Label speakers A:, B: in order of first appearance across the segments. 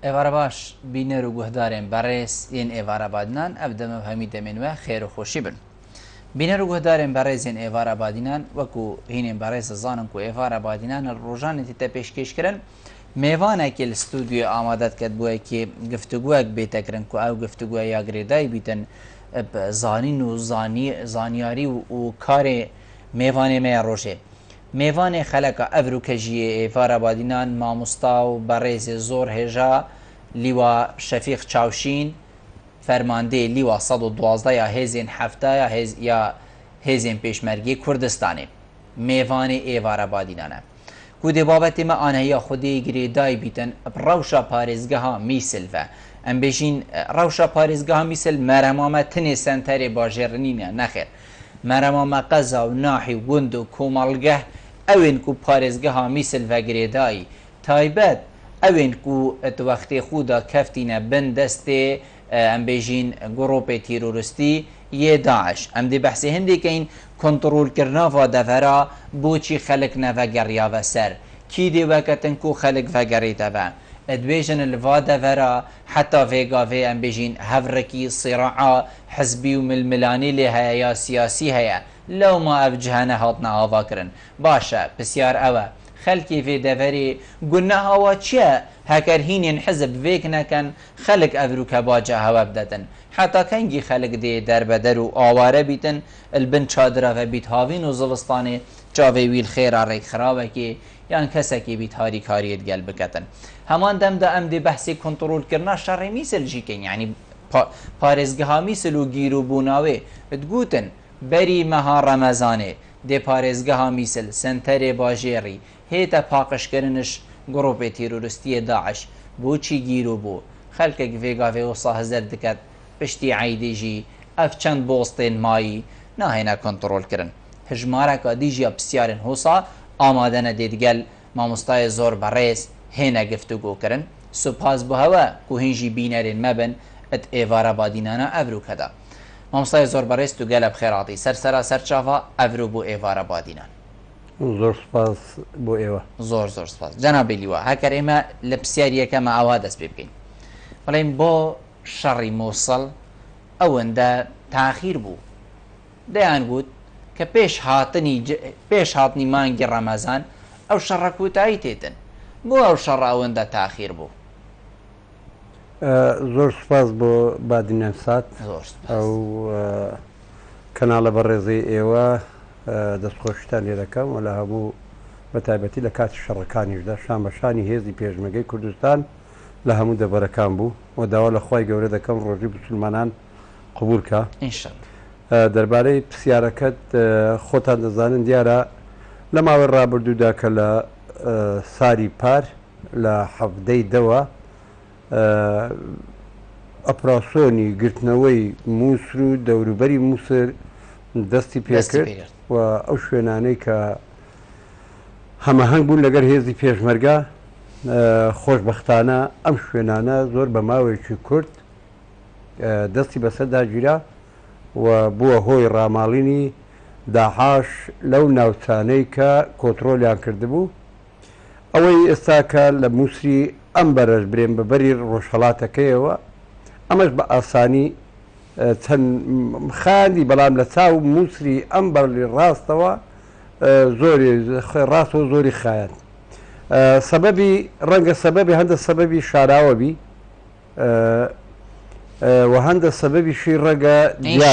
A: ئێوارە باش بینەر و گوهدارێن بەڕێز ئێن ئێوارە بادنان ئەف دەمە هەمی دەمێنوە خێر و خۆشی بن بینەر و گوهدارێن بەڕێزێن ئێوارە بادینان وەکو هینێن بەڕێز زانم و ئێوارە بادینان ڕۆژانێتی تە پێشکەشکردن میوانێکی لە ستودیۆ ئامادەت کرد بووەکی گفتوگووەک بێتەکردن و ئەو گفتوگووە یاگرێدای بیتن زانین و زانیاری و کارێ میوانێ مەیە ڕۆژێ میوانێ خەلەکە ئەڤروکەژیە ئێوارە بادینان مامۆستا و بەڕێزێ زۆر هێژا لیوا شەفیق چاوشین فەرماندەی لیوا 112 یا هێزێن هەفتە یا هێزێن پێشمەرگی کوردستانê میوانê ئێوارە بادینانە ku dê babetê me anehiya xwedê girêdayî bîtin rewşa parêzgeha mîsil ve em bêjîn rewşa parêzgeha mîsil merema me tinê senterê bajêrinîne nexêr merema me qeza û nahî gund û komalgeh ewên ku parêzgeha mîsil ve girêdayî taybet ewên ku di wextê xû da keftîne bin destê em bêjîn gropê tîroristî yê Daeş em dê behsê hindêkeyin kontrolkirina va devera boçî xelek nevegeriya ve ser kî dê veketin ku xelek vegerîte ve dibêjin li va devera heta vêgavê em bêjîn hevrekî sîraa hizbî û milmilanî lê heye ya siyasî heye lewma ev cihane hatine avakirin baş e pisyar ew e xelkê vê deverê guneha wa çi ye heker hînên hizb vêk nekin xelek evrûkebaca hewe bidedin heta kengî xelek dê derbeder û aware bîtin li bin çadira ve bît havîn û zivistanê çavê wî li xêra rêkxirawekê yan kesekê bît harîkariyê digel biketin heman dem de em dê behsê kontrolkirina şerê mîsil jî kirin yanî parêzgeha mîsil û gîrûbûna wê digutin berî meha remezanê dê parêzgeha mîsil senterê bajêrî hête paqişkiriniş gropê tîroristiyê Daeş boçî gîrûbû xelkek vêgavê wisa hizir diket piştî eydê jî ev çend bostên mayî nahêne kontrolkirin hijmareka dî jî ya pisyarên hosa amade nedê digel mamostayê zor berêz hêne giftugûkirin spas bi hewe ku hîn jî bînerên me bin et êvara badînana evrûk da mamostayê zor berêz tu gelek xêratî sersera serçava evrû bû êvara badînan
B: زۆر سپاس بۆ ئێوە
A: زۆر زۆر سپاس جەنابێ لیوە هەکەر ئێمە لە پرسیاریەکەمە ئاوا دەست پێ بکەین بەڵێن بۆ شەڕی مۆسڵ ئەوەندە تاخیر بوو دەیان گوت کە پێش هاتنی مانگی ڕەمەزان ئەو شەڕە کوتایی تێتن بۆ ئەو شەڕە ئەوەندە تاخیر بوو
B: زۆر سپاس بۆ بادینان سات ئەو کەناڵە بەڕێزەی ئێوە دەستخۆشتان لێ دەکەم و لە هەموو بەتایبەتی لە کاتی شەڕەکانیشدا شان بەشانی هێزی پێشمەرگەی کوردستان لە هەموو دەبەرەکان بوو و داوا لە خی گەورە دەکەم ڕۆژی مسلمانان قبولکە دەربارەی پرسیارەکەت خۆتان دەزانن دیارە لە ماوەی ڕابردوودا کە لە ساری پار لە حەفدەی دەوە ئۆپراسۆنی گرتنەوەی مووسر و دەوروبەری مووسر دەستی پێکرد و ئەو شوێنانەی کە هەمەهەنگ بوون لەگەر هێزی پێشمەرگە خۆشببختانە ئەم شوێنانە زۆر بە ماوەیەکی کورت دەستی بەسەرداگیرا و بووە هۆی ڕاماڵینی داعاش لەو ناوچانەی کە کۆترۆلیان کردبوو ئەوەی ئێستا کە لە مووسری ئەم بەرەش برێن بەبەری ڕۆژهەڵاتەکەیەوە ئەمەش بە ئاسانی چەند خاندی بەڵام لە چاو مووسری ئەم بەرلی ڕاستەوە زۆری ڕاستەوە زۆری خایەن سەبەبی ڕەنگە سەبەبی هەندە سەبەبی شاراوەبی و هەندە سەبەبیشی ڕەگە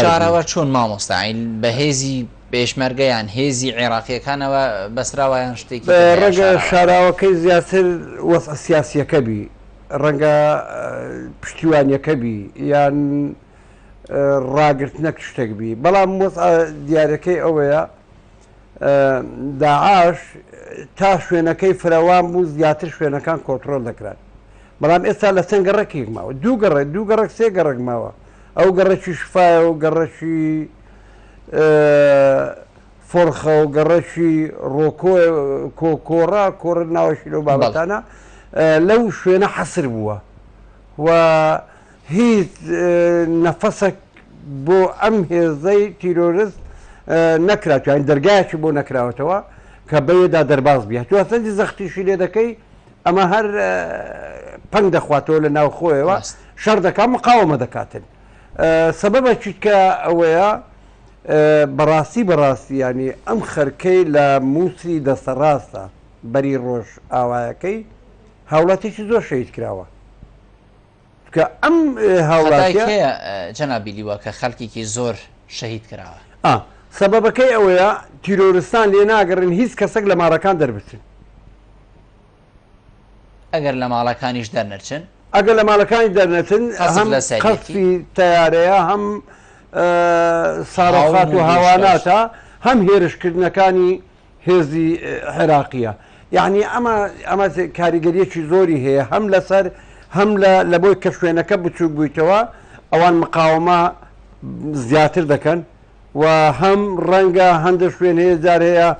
A: شاراوە چۆن مامۆستاین بە هێزی پێشمەرگەیان هێزی عێراقیەکانەوە بەسراوایان شتێکی
B: ڕەنگە شاراوەکەی زیاتر وەسع سیاسیەکە بی ڕەنگە پشتیوانیەکە بی یان ڕاگررتنەک شتێک بی بەڵام دیارەکەی ئەوەیە داعاش تا شوێنەکەی فراوان بوو زیاتر شوێنەکان کۆنتڕۆل دەکرات بەڵام ئێستا لە چەند گەڕێکی ماوە دوو گەڕێک سێ گەڕێک ماوە ئەو گەڕێکی شفاە و گەڕەشی فۆرخە و گەڕەشی کۆکۆڕا کۆڕ ناوەشی لەو بابەتانە لەو شوێنە حەسر بووە و هیچ نەفەسێک بۆ ئەم هێزەی تیرۆریست نەکراتوان دەرگایەکی بۆ نەکراوەتەوە کە بەیەدا دەرباز بێت تو سەنجی زەختیشی لێ دەکەی ئەمە هەر پەنگ دەخواتەوە لە ناو خۆیەوە شەڕ دەکات مقاومە دەکاتن سەبەبە چیتکە ئەوەیە بەڕاستی ینی ئەم خەرکەی لە مووسی دەسەڕاستە بەری ڕۆژ ئاوایەکەی هاوڵاتێکی زۆر شەید کراوە کە ئەم هاوڵاتە
A: جەنابیلیوە کە خەڵکێکی زۆر شەهید کراوە
B: سەبەبەکەی ئەوەیە تیرۆرستان لێ ناگەڕن هیچ کەسێک لە ماڵەکان دەربچن
A: ئەگەر لە ماڵەکانیش دەرنەچن
B: ئەگەر لە ماڵەکانی دەرنەچن هەم قەسی تیارەیە هەم ساڕەخات و هاواناتە هەم هێرشکردنەکانی هێزی عێراقیە یعنی ئەمە کاریگەریەکی زۆری هەیە هەم لەسەر هەم لە بۆی کە شوێنەکە بچوو بوویتەوە ئەوان مقاومە زیاتر دەکەن و هەم ڕەنگە هەندە شوێن هەیە جار هەیە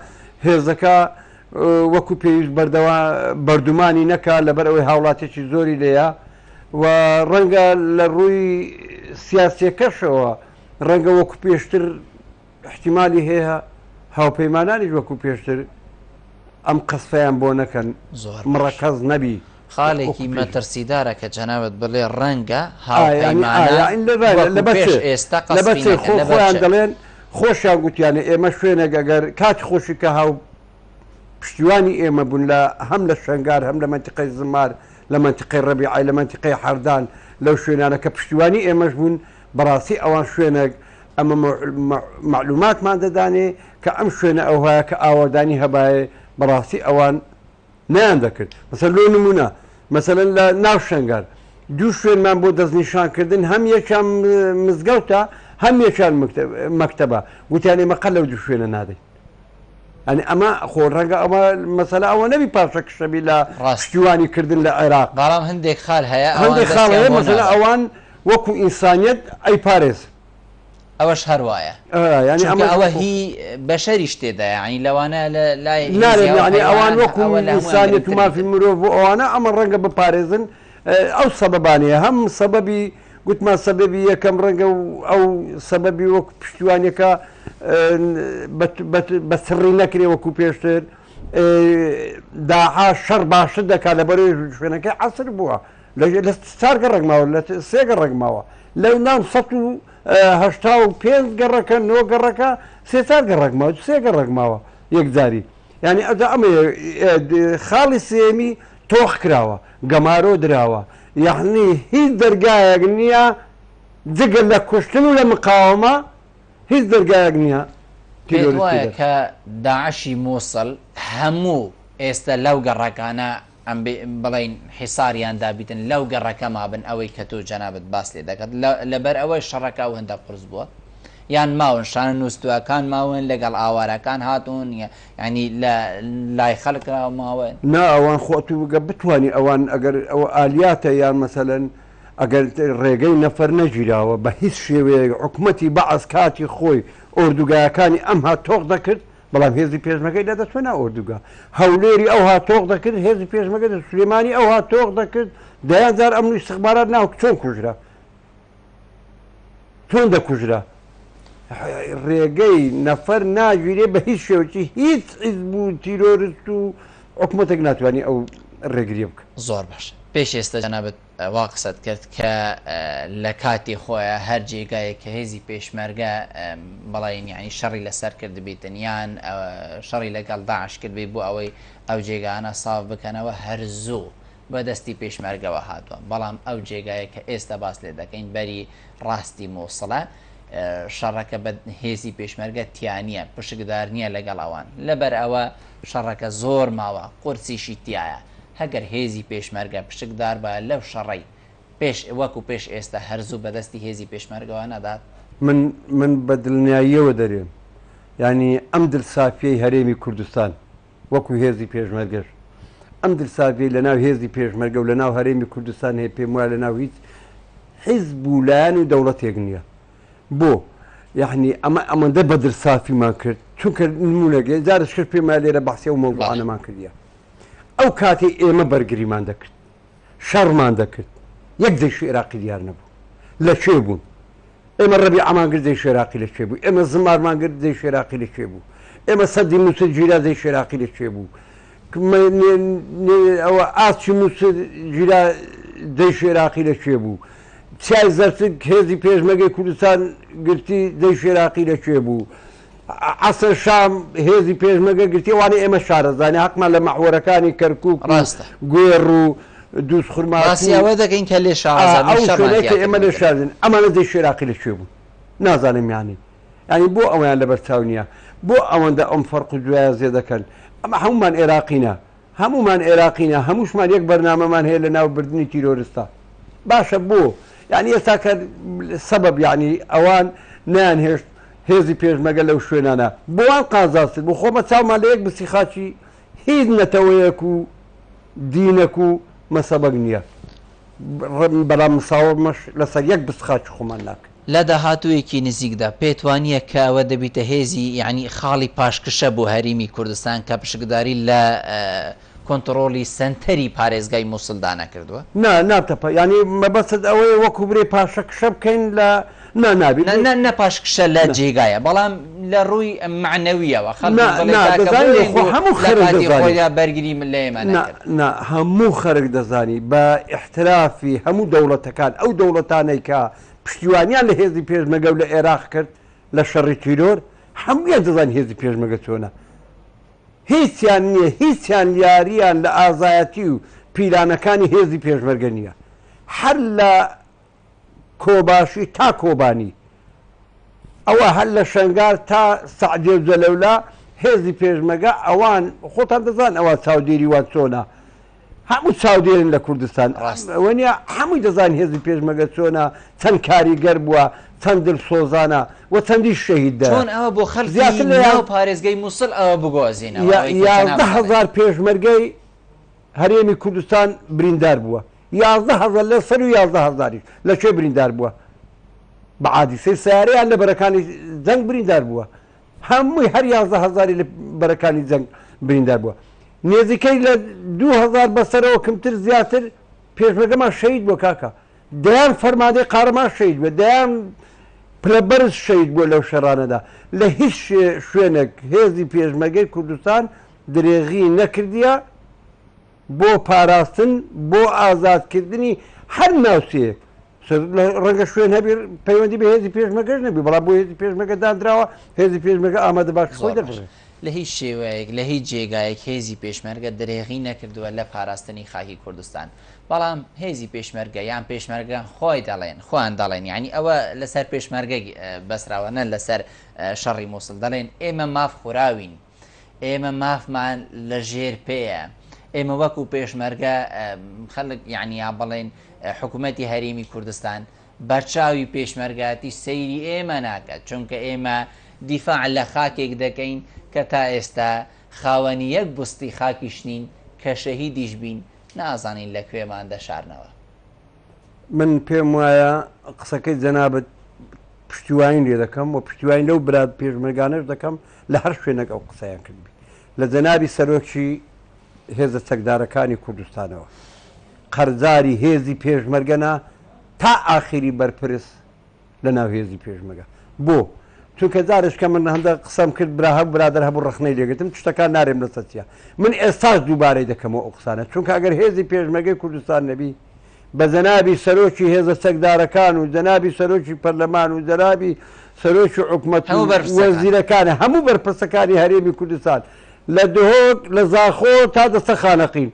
B: هێزەکە وەکو پێویست بەردومانی نەکا لەبەر ئەوەی هاوڵاتێکی زۆری لێیە و ڕەنگە لە ڕووی سیاسیەکەشەوە ڕەنگە وەکو پێشتر احتیمالی هەیە هاوپەیمانانیش وەکو پێشتر ئەم قەسفەیان بۆ نەکەن مڕەکەز نەبی
A: خاڵێکی مەترسیدارە کە جەنابەت بڵێ ڕەنگە
B: خۆیان دەڵێن خۆشیان گوتیانە ئێمە شوێنێک ئەگەر کاتی خۆشی کە هاو پشتیوانی ئێمە بوون لە هەم لە شنگار هەم لە منتیقەی زمار لە منتیقەی ڕەبیعای لە منتیقەی حەردان لەو شوێنانە کە پشتیوانی ئێمەش بوون بەڕاستی ئەوان شوێنێک ئەمە معلوماتمان دەدانێ کە ئەم شوێنە ئەوهەیە کە ئاوەدانی هەبایە بەڕاستی ئەوان نیان دەکرد مەسەر لۆ نمونە مەسەلەن لە ناو شنگار دوو شوێنمان بۆ دەستنیشانکردن هەم یەکیان مزگەوتە هەم یەکیان مەکتەبە گوتیانێ مەقەل لەو دوو شوێنە نادەین ئەنی ئەمە خۆ ڕەنگە ئەمە مەسەلا ئەوە نەبی پاشە کشەبی لە پشتیوانی کردن لە عێراق
A: بەڵام هەندێک خاڵ هەیە
B: هەندێک خاڵ هەیە مەسەلا ئەوان وەکو ئینسانیەت ئەی پارێز
A: ئەوەش هەروایە
B: ینی
A: ئەوە هی بەشەری شتێدا ینی لەوانە لای
B: ینی ئەوان وەکو ئینسانیەت و مافی مرۆڤ بۆ ئەوانە ئەمە ڕەنگە بپارێزن ئەو سەبەبانەیە هەم سەبەبی گوتمان سەبەبی یەکەم ڕەنگە ئەو سەبەبی وەکو پشتیوانەکە بە سڕی نەکرێ وەکو پێشتر داها شەڕ باشتر دەکات لە بەرەوەی شوێنەکەی عەسر بووە لە 4 گەڕێکماوە لە 3 گەڕێکماوە لەو ناو 185 گەڕەکە 9 گەڕەکە 3 گەڕێکماوە 3 گەڕێکماوە یەکجاری ینی ئەدا ئەمە خاڵی سێمی تۆخ کراوە گەمارۆ دراوە یعنی هیچ دەرگایەک نییە جگە لە کوشتن و لە مقاومە هیچ دەرگایەک نییە
A: وایە کە داعشی مۆسڵ هەموو ئێستا لەو گەڕەکانە ئەم بڵین حیساریان دابیتن لەو گەڕەکە مابن ئەوەی کە تۆ جەنابەت باس لێ دەکات لەبەر ئەوەی شەڕەکە و هەندە قرس بووە یان ماون شانە نووسواکان ماون لەگەڵ ئاوارەکان هاتوون ینی لای خەڵکرا ماوە
B: نا ئەوان خۆت وگە بتوانانی ئەوان ئەگەر ئەوە ئالیاتە یان مەسەلەن ئەگەر ڕێگەی نەفەر نەگیراوە بە هیچ شێوەیە حکوومەتی بەعەز کاتی خۆی ئۆردوگایەکانی ئەم هاتۆق دەکرد بەڵام هێزی پێشمەکەی دەدەچێنە ئۆردوگا هەولێری ئەو هاتۆق دەکرد هێزی پێشمەکە سلێمانی ئەو هاتۆق دەکرد دەیان جار ئەم استخبارات ناو چۆن کوژرا چۆن دەکوژرا ڕێگەی نەفەر ناگیرێ بە هیچ شێوکی هیچ حیزب و تیرۆریست و حکوومەتێک ناتوانانی ئەو ڕێگریە بکە
A: زۆر باش پێش ئێستا جەنابەت وا قسەت کرد کە لە کاتی خۆیان هەر جێگایە کە هێزی پێشمەرگە بەڵین یعنی شەڕی لەسەر کرد بێتن یان شەڕی لەگەڵ داعش کرد بێ بۆ ئەوەی ئەو جێگانە ساف بکەنەوە هەرزوو بەدەستی پێشمەرگەوە هاتووە بەڵام ئەو جێگایە کە ئێستا باس لێ دەکەین بەری ڕاستی مۆسڵە شەڕەکە بە هێزی پێشمەرگە تیانە پشکدار نییە لەگەڵ ئەوان لەبەر ئەوە شەڕەکە زۆر ماوە قورسیشی تایە هەگەر هێزی پێشمەرگە پشکدار بە لەو شەڕی پێش وەکو پێش ئێستا هەرزوو بەدەستی هێزی پێشمەرگەوە نەدات
B: من بە دڵنیاییەوە دەرێم ینی ئەم دلسافیەی هەرێمی کوردستان وەکو هێزی پێشمەرگەش ئەم دلسافیەی لە ناو هێزی پێشمەرگە و لە ناو هەرێمی کوردستان هەیە پێم وایە لە ناو هیچ حیزب و لایەن و دەوڵەتێک نییە بۆ یعنی ئەمەندە بە دلسافیمان کرد چونکە نمونەگە جارش کرد پێما لێرە بەحسی و مەوضوعانەمان کردیە ئەو کاتی ئێمە بەرگریمان دەکرد شەڕمان دەکرد یەک دەیشی عێراقی دیار نەبوو لە کوێ بوون ئێمە ڕەبی ئامانگرد دەیشی عێراقی لە کوێ بوو ئێمە زمارمانگرد دەیشی عێراقی لە کوێ بوو ئێمە سەدی مووسە گیرا دەیشی عێراقی لە کوێ بوو ئەوە ئاچی مووسە گیرا دەیش عێراقی لەکوێ بوو چای زەرچک هێزی پێشمەرگەی کوردستان گرتی دەیش عێراقی لەکوێ بوو عەسەر شام هێزی پێشمەرگە گرتی وانێ ئێمە شارەزانانی حەقمان لە مەحوەرەکانی کەرکووک گوێڕ و دووس
A: خورماسیەوە دەکەین کە لێ
B: شارەزانکە ئێمە لێ شاردن ئەمانە دەیش عێراقی لەکوێ بوو نازانم ینی بۆ ئەویان لە بەرچاو نییە بۆ ئەوەندە ئەم فەرق و دوایە زێ دەکەن ئەمە هەمومان عێراقینە هەمومان عێراقینە هەمووشمان یەک بەرنامەمان هەیە لە ناوبردننی تیرۆریستا باشە بۆ یعنی ئێستا کە سەبەب یعنی ئەوان نیانهێشت هێزی پێشمەرگە لەو شوێنانە بۆوان قازاست بۆ خۆمە چاومان لە یەک بسی خاچی هیچ نەتەوەیەک و دینەک و مەسەبەک نییە بەڵام مساوەمەش لەسەر یەک بسخاچ خۆمان ناکە
A: لە داهاتوویەکی نزیکدا پێتوانیە کە ئەوە دەبیتە هێزی یعنی خاڵی پاشکشە بۆ هەریمی کوردستان کە پشکداری لە کۆنتترۆلی سنتەری پارێزگای مووسڵدا نەکردووە
B: ناتەپە ینی مەبەست ئەوەیە وەکو برێ پاشەکشە بکەین لە نابی
A: نە پاشکشە لە جێگایە بەڵام لە ڕووی معنەویەوە
B: هەموو
A: خۆیان بەرگری من لە ئێمە
B: هەموو خەرک دەزانی بە احترافی هەموو دەوڵەتەکان ئەو دەوڵەتانەی کە پشتیوانیان لە هێزی پێشمەرگە و لە عێراق کرد لە شەڕی تیرۆر هەموویان دەزان هێزی پێشمەرگە چۆنە هیچیان نییە هیچیان یاریان لە ئازایەتی و پیرانەکانی هێزی پێشمەرگە نییە هەر لە کۆباشی تا کۆبانی ئەوە هەر لە شنگار تا سەعدێ جەلەولا هێزی پێشمەرگە ئەوان خۆتان دەزان ئەوە چاودێری وان چۆنە هەموو چاودێرن لە کوردستان وەنیە هەمووی دەزان هێزی پێشمەرگە چۆنە چەند کاریگەر بووە چەند دڵسۆزانە و چەندی شەهیددا
A: چۆن ئەوە بۆ خەڵکی ناو پارێزگای مووسڵ ئەوە بگۆزینەوە
B: 11,000 پێشمەرگەی هەرێمی کوردستان بریندار بووە 11,000 لە سەر و 11,000 لەکوێ بریندار بووە بە عادیسەی سیارەیان لە بەرەکانی جەنگ بریندار بووە هەمووی هەر 11,000 لە بەرەکانی جەنگ بریندار بووە نێزیکەی لە 2,000 بەسەرەوە کەمتر زیاتر پێشمەرگەمان شەهید بووە کاکە دەیان فەرمادەی قارەمان شەهید بووە دەیان پلەبەرز شەهید بووە لەو شەڕانەدا لە هیچ شوێنێک هێزی پێشمەرگەی کوردستان درێغی نەکردیە بۆ پاراستن بۆ ئازادکردنی هەر ناوچەیەک ڕەنگە شوێن هەبی پەیوەندی بە هێزی پێشمەرگەش نەبی بەڵام بۆ هێزی پێشمەرگە دانراوە هێزی پێشمەرگە ئامادە باش خۆی دەبێت
A: لە هیچ شێوەیەک لە هیچ جێگایەک هێزی پێشمەرگە درێغی نەکردووە لە پاراستنی خاکی کوردستان بەڵام هێزی پێشمەرگە یان پێشمەرگە خۆی دەڵێن خۆیان دەڵێن ینی ئەوە لەسەر پێشمەرگەی بەسراوە نە لەسەر شەڕی مووسڵ دەڵێن ئێمە ماف خوراوین ئێمە مافمان لە ژێر پێیە ئێمە وەکو پێشمەرگە خەڵک یعنیا بڵێن حکوومەتی هەرێمی کوردستان بەرچاوی پێشمەرگاتی سەیری ئێمە ناکات چونکە ئێمە دیفاع لە خاکێک دەکەین کە تا ئێستا خاوەنی یەک بستی خاکیشنین کە شەهیدیش بین نازانین لەکوێمان دەشارنەوە
B: من پێم وایە قسەکەی جەنابەت پشتیوانی لێ دەکەم و پشتیوانی لەو براد پێشمەرگانەش دەکەم لە هەر شوێنێک ئەو قسەیان کردبی لە جەنابی سەرۆکی هێزە چەکدارەکانی کوردستانەوە قەرزاری هێزی پێشمەرگەنا تا ئاخری بەرپرس لە ناو هێزی پێشمەرگە بۆ چونکە جارشکە من هەندە قسەم کرد برا هەم برادر هەبوو ڕخنەی لێگرتم شتەکان نارێم لە سەچە من ئێستاش دووبارەی دەکەمەوە ئەو قسانە چونکە ئەگەر هێزی پێشمەرگەی کوردستان نەبی بە جەنابی سەرۆکی هێزە چەکدارەکان و جەنابی سەرۆکی پەرلەمان و جەنابی سەرۆکی حکوومەت وەزیرەکانە هەموو بەرپرسەکانی هەرێمی کوردستان لە دهۆک لە زاخۆ تا دەستە خانەقین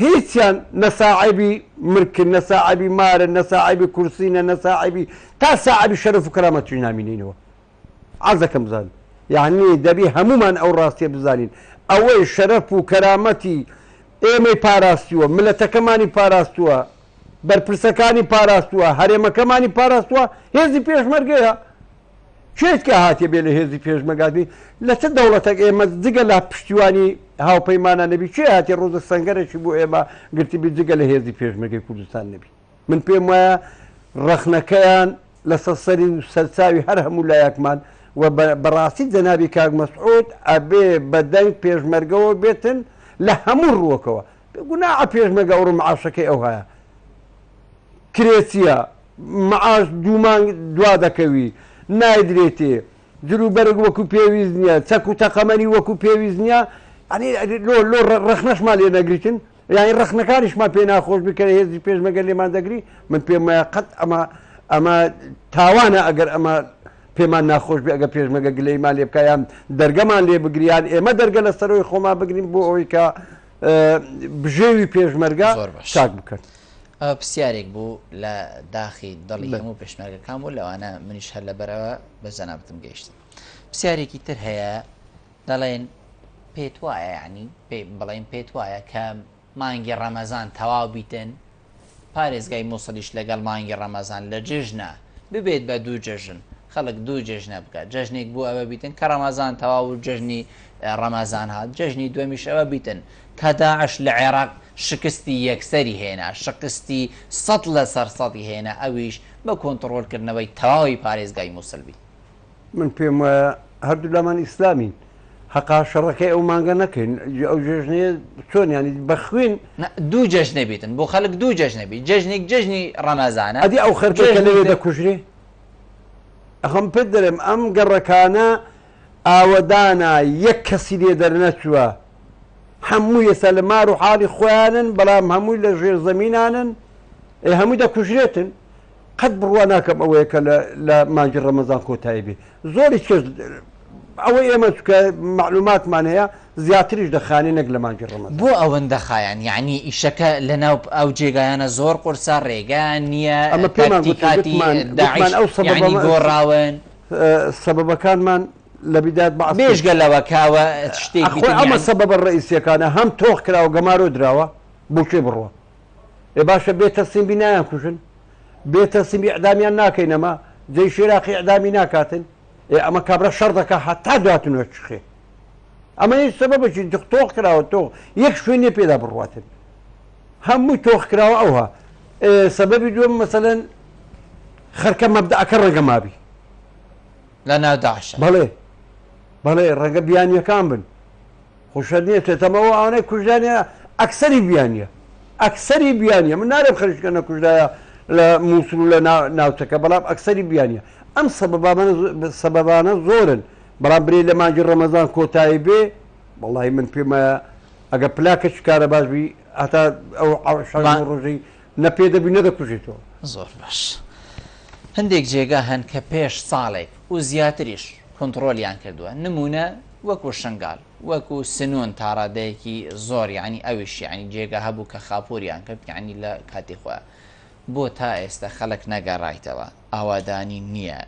B: هیچیان نەساعیبی مرکن نەساعیبی مارن نەساعیبی کورسینە نەساعیبی تا ساعیبی شەرف و کەرامەتی نامینینەوە عەزەکەم بزانین یعنی دەبی هەمومان ئەو ڕاستیە بزانین ئەوەی شەرەف و کەرامەتی ئێمەی پاراستووە ملەتەکەمانی پاراستووە بەرپرسەکانی پاراستووە هەرێمەکەمانی پاراستووە هێزی پێشمەرگەیە چێتکە هاتیە بێ لە هێزی پێشمەرگاتی لە چه دەوڵەتێک ئێمە جگە لە پشتیوانی هاوپەیمانە نەبی چێ هاتی ڕۆزە سەنگەرێکی بۆ ئێمە گرتیبی جگە لە هێزی پێشمەرگەی کوردستان نەبی من پێم وایە ڕەخنەکەیان لە سەری سەرچاوی هەر هەموو لایەکمان و بەڕاستی جەنابی کاک مەسعود ئەبێ بەدەنگ پێشمەرگەوە بێتن لە هەموو ڕووەکەوە گوناعە پێشمەرگە ئەوڕ معاشەکەی ئەو هەیە کرێچیە معاش دوومان دوا دەکەوی نایدرێتێ جلوبەرگ وەکو پێویست نییە چەک و تەقەمەنی وەکو پێویست نییە لۆ ڕەخنەشمان لێ نەگریتن یانی ڕخنەکانیشمان پێ ناخۆش بکەن هێزی پێشمەگەر لێمان دەگری من پێم وایە قەت ئەمە تاوانە ئەگەر ئەمە پێمان ناخۆش بێ ئەگە پێشمەگە گلەیمان لێ بکایان دەرگەمان لێ بگریان ئێمە دەرگە لە سەرۆی خۆمان بگرین بۆ ئەوەی کە بژێوی پێشمەرگە چاک بکەن.
A: پرسیارێک بوو لە داخی دڵی هەموو پێشمەرگەکان بوو لەوانە منیش هەر لەبەرەوە بە زەنابتم گەیشتم. پرسیارێکی تر هەیە دەڵێن پێت وایە ینی بڵێن پێت وایە کە مانگی ڕەمەزان تەواو بیتن پارێزگای مووسڵیش لەگەڵ مانگی ڕەمەزان لە جژنە ببێت بە دوو جژن خەڵک دوو جژنە بکات جژنێک بوو ئەوە بیتن کە ڕەمەزان تەواو و جژنی ڕەمەزان هات جژنی دومیش ئەوە بیتن کە داعش لە عێراق شکستی یەکسەری هێنا شکستی 100% هێنا ئەویش بە کۆنتڕۆلکردنەوەی تەواوی پارێزگای مووسڵبی.
B: من پێم وایە هەردوو لامان ئیسلامین حقا شەڕەکەی ئەو مانگە نەکەین ئەو جژنەیە چۆن ینی بەخوێن
A: دوو جژنە بیتن بۆ خەڵک دوو جژنەبی جژنێک جژنی ڕەمەزانە
B: ئەدی ئەو خەرکە لەوێ دەکوژرێ ئەخەم پێت دەرێم ئەم گەڕەکانە ئاوەدانە یەک کەسی لێ دەرنەچووە هەموو ێستا لە مار و حاڵی خۆیانن بەڵام هەمووی لە ژێر زەمینانن هەمووی دەکوژرێتن قەت بڕوا ناکەم ئەوەیە کە لە مانگی ڕەمەزان کۆتایی بێ زۆری کەس ئەوەی ئێمە چکە معلوماتمان هەیە زیاتریش دەخانێ نەک لە مانگی ڕەمەزان
A: بۆ ئەوەندە خایان یعنی ئیشەکە لەناو ئەو جێگایانە زۆر قورسا ڕێگان نییە
B: ئەمە پێمانتیکاتی
A: گۆڕاون
B: سەبەبەکانمان لە بیدات
A: بێژگە لەوە کاوە شتێکی
B: ئەمە سەبەبە ڕئیسیەکانە هەم تۆخ کراوە گەمارۆ درراوە بۆ چێ بڕوە ێ باشە بێتەسیم بینایان کوژن بێتەسیمی ئەعدامیان ناکەین ئەمە جێی شێراقی ئەعدامی ناکاتن ئەمە کابرا شەڕ دەکە هەتا دواتنەوە چخێ ئەمە هیچ سەبەبێکی تۆخ کراوە تۆ یەک شوێنێ پێدا بڕواتن هەمووی تۆخ کراوە ئەوها سەبەبی دووەم مەسەلەن خەرکە مەبدەعەکە ڕێگەمابی
A: لە ناو داعش
B: بەڵێ ڕێگە بیانیەکان بن خوشە نییە تێتەمەوە ئەوانەی کوژدانە ئەکسەری بیانیە ئەکسەری بیانیە من نارێم خەریشکە نەکوژدایە لە مووسڵ لە ناوچەکە بەڵام ئەکسەری بیانیە ئەم سەبەبانە زۆرن بەڵام برێ لە مانگی ڕەمەزان کۆتایی بێ وەڵی من پێمە ئەگە پلاکە چکارە باشبی هەتا ئەو ڕۆژەی نەپێدەبی نەدەکوژێتەوە.
A: زۆر باش هەندێک جێگا هەن کە پێش ساڵێک و زیاتریش کۆنتڕۆلیان کردووە نمونە وەکو شنگال وەکو سنوون تاڕادەیەکی زۆر ینی ئەویش ینی جێگە هەبوو کە خاپۆریان کرد ینی لە کاتی خۆیان بۆ تا ئێستا خەڵک نەگەڕایتەوە ئاوادانی نییە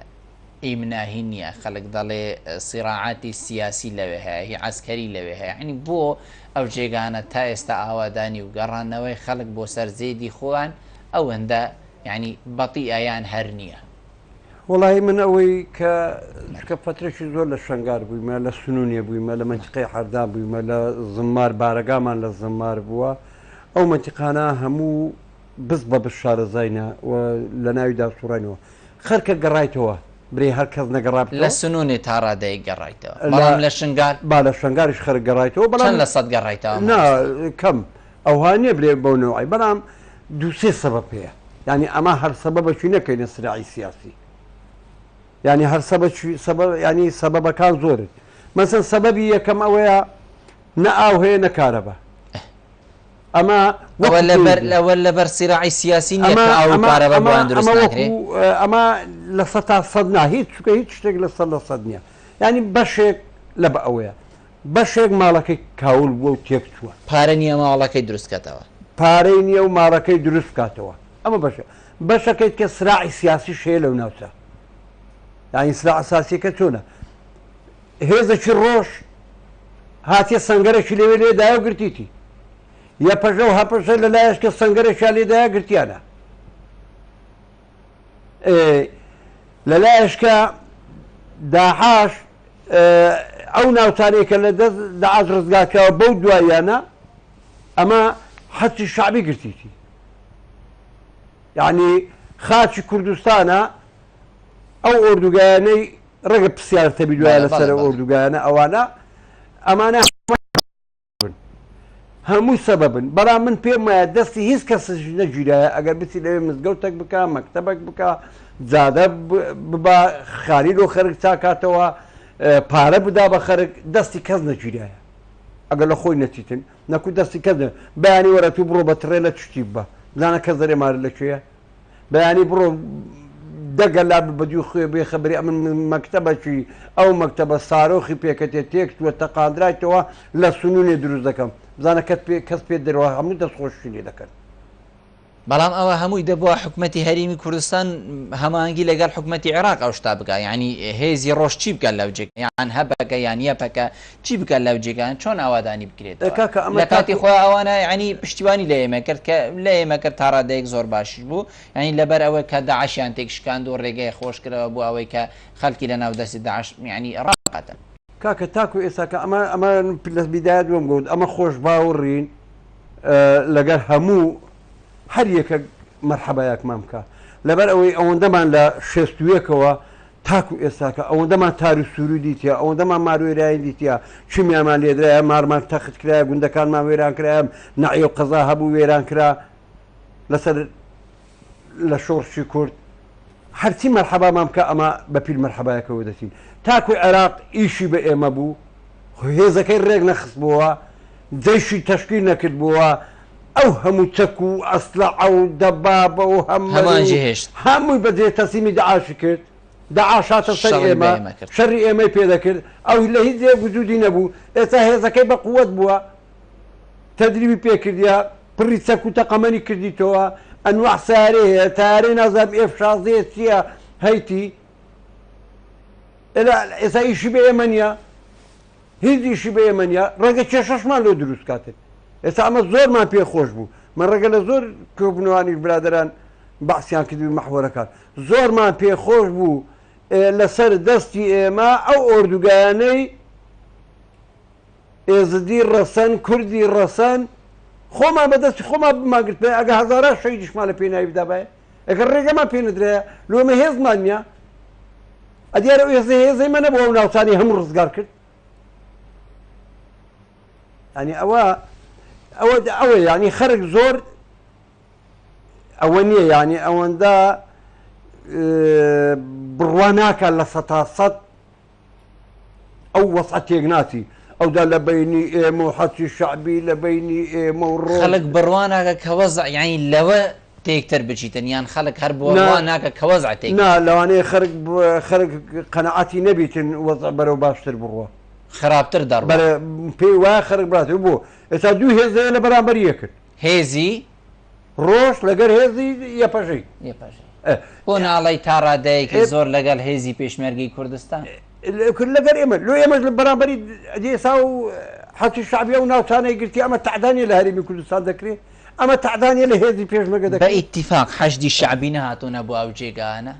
A: ئیمناهی نییە خەڵک دەڵێ سیراعاتی سیاسی لەوێ هەیە هی عسکەری لەوێ هەیە ینی بۆ ئەو جێگانە تا ئێستا ئاوادانی و گەڕانەوەی خەڵک بۆ سەرزێدی خۆیان ئەوەندە ینی بەڵی ئایان هەر نییە.
B: وڵی من ئەوەی کە فترێکی زۆر لە شنگار بوویمە لە سنوونیە بوویمە لە منتیقی حەردا بوویمە لە زمار بارەگامان لە زمار بووە ئەو منتیقانە هەموو بز بە بشارەزاینە لە ناویدا سوڕێنەوە خەرکە گەڕایتەوە برێ هەر کەس نەگەڕات
A: لە سنوونی تاڕادەیە گەڕایتەوە بەڵام لە شنگار
B: با لە شنگاریش خەر گەڕایتەوە بەڵام
A: لە سەد گەڕایتەوە
B: کەم ئەوهانیە برێ بەو نەوەی بەڵام دووسێ سەبەب هەیە ینی ئەمە هەر سەبەبەکی نەکەینە سراعی سیاسی ینی هەر ینی سەبەبەکان زۆرن مەسەن سەبەبی یەکەم ئەوەیە نە ئاو هەیە نەکارەبە ئەمە
A: لەوە لەبەر سیراعی سیاسی
B: ئەمە لە سەد نا هیچ چکە هیچ شتێک لە سەد نییە ینی بەشێک لە بە ئەوەیە بەشێک ماڵەکەی کاول بووە و تێکچووە
A: پارە نییە ماڵەکەی دروستکاتەوە
B: پارەی نییە و ماڵەکەی دروست کاتەوە ئەمە بەشەکەیت کە سراعی سیاسی شەیە لەو ناوچە ینی سراع ئەساسیەکە چۆنە هێزێکی ڕۆژ هاتیە سەنگەرێکی لەوێ لێدایە و گرتیتی یا پەژە و هەپەشە لە لایەش کە سەنگەرێکیان لێدایە گرتیانە لە لایەشکە داحاش ئەو ناوچانەیەکە لە دەست داعاش ڕزگاکەوە بەو دواییانە ئەمە حەچی شعبی گرتیتی یعنی خاچی کوردستانە ئەو ئۆردوگایانەی ڕێگە پرسیارتەبی دوایە لەسەر ئۆردوگایانە ئەوانە ئەمانە هەمووی سەبەبن بەڵام من پێم وایە دەستی هیچ کەسش نەگیرایە ئەگەر بچی لەوێ مزگەوتێک بکە مەکتەبێک بکە جادە ببا خاریلۆ خەرک چاکاتەوە پارە بدا بە خەرک دەستی کەس نەگیرایە ئەگەر لە خۆی نەچیتن نەکو دەستی کەس بەیانی وەرە تو بڕۆ بە تڕێ لە تشتی بە زانە کە زەرێ مارە لەکوێیە بەیانی بڕۆ دەگەل لا بەدیو خوێ بێ خەبری ئەمن مەکتەبەکی ئەو مەکتەبە سارۆخی پێکەتێ تێکتووە تەقاندرایتەوە لە سنوونێ دروست دەکەم بزانە کەس پێ دەرەوە هەموو دەستخۆشی لێ دەکەن
A: بەڵام ئەوە هەمووی دەبووە حکوومەتی هەریمی کوردستان هەمانگی لەگەڵ حکوومەتی عێراق ئەو شتا بکە ینی هێزی ڕۆژ چی بکە لەو جێک یان هەبەکە یان یەپەکە چی بکە لەو جێگان چۆن ئاوادانی بکرێت لە کاتی خۆ ئەوانە ینی پشتیوانی لە ئێمە کرد کە لە ئێمە کرد تا ڕادەیەک زۆر باشی بوو ینی لەبەر ئەوە کە داعشیان تێکشکاند و ڕێگەی خۆشکرەوە بوو ئەوەی کە خەڵکی لە ناو دەستی داعش ینی ڕاقەتە
B: کاکە تاکو ئێساکە ئەمە لە بیدایەت وەم گوت ئەمە خۆش باوەڕین لەگەر هەموو هەر یەکە مەرحەبایەکمان بکە لەبەر ئەوەی ئەوەندەمان لە شێستویەکەوە تاکو ئێستاکە ئەوەندەمان تار و سوورو دیتە ئەوەندەمان ماروێرایی دیتە چمیامان لێدرایە مارمان تەخت کرایە گوندەکانمان وێران کرایە نەعی و قەزا هەبوو وێران کرا لەسەر لە شۆڕشی کورد هەرچی مەرحەبامان بکە ئەمە بەپیل مەرحەبایەکەوە دەچین تاکوی عێراق ئیشی بە ئێمە بوو هێزەکەی ڕێک نەخست بووە جەیشی تەشکیل نەکرد بووە ئەو هەموو چەک و ئەسلحە و دەبابە و
A: هەمانجی هێشت
B: هەمووی بەجێ تەسلیمی داعاشی کرد داعاشاتە سەر ئێمە شەڕی ئێمەی پێدەکرد ئەو لە هیچ جێ وجودی نەبوو ئێستا هێزەکەی بە قووەت بووە تەدریبی پێکردیا پڕی چەک و تەقەمەنی کردیتەوە ئەنواع سارێ هەیە تارەی نازانم ئێف-16 چییە هەیتی ئێستا ئیشی بە ئێمە نیە هیچ ئیشی بە ئێمە نیە ڕەنگە کێشەشمان لۆ دروست کاتێت ئێستا ئەمە زۆرمان پێخۆش بوو من ڕەگە لە زۆر کۆبنەوانی برادران بەعسیان کردوی مەحوەرەکان زۆرمان پێخۆش بوو لەسەر دەستی ئێمە ئەو ئۆردوگایانەی ئێزدی ڕەسەن کوردی ڕەسەن خۆمان بەدەستی خۆمان بماگرت پێ ئەگە هەزارە شەیدیشمان لە پێناوی بدابێ ئەگەر ڕێگەمان پێ نەدرایە لۆمە هێزمان نییە ئەدیارە هێزەی منە بۆ ئەو ناوچانی هەموو ڕزگار کرد ینی ئەوە ینی خەرک زۆر ئەوە نییە ینی ئەوەندە بڕوا ناکە لە سەد ئەو وەسعەت تێک ناچی ئەودا لە بینی ئێمە و حەچی شعبی لە بینی ئێمە و
A: خەڵک بڕوا ناکە کە وەزع ینی لەوە تێکتر بچیتن یان خەڵک هەر بۆ ناکە کە وەزع تێک
B: نا لەوانەیە خەرک قەنەعەتی نەبیتن وەزع بەرەو باشتر بڕوە
A: خراپتر دەڕ
B: پێی وایە خەرک براتێ بۆ ئێستا دوو هێزەیە لە بەرامبەر یەکرد
A: هێزی
B: ڕۆژ لەگەر هێزی یەپەژەی
A: بۆ ناڵی تا ڕادەیەکی زۆر لەگەڵ هێزی پێشمەرگی کوردستان
B: لەگەر ئێمە لۆ ئێمەش لە بەرامبەری ئەدێسا و حەچی شعبیە و ناوچانەی گرتی ئەمە تعدانیە لە هەرێمی کوردستان دەکرێت ئەمە تعدانیە لە هێزی پێشمەرگە دەکرێت
A: بە ئیتیفاق حەشدی شعبی نەهاتوونە بۆ ئەو جێگانە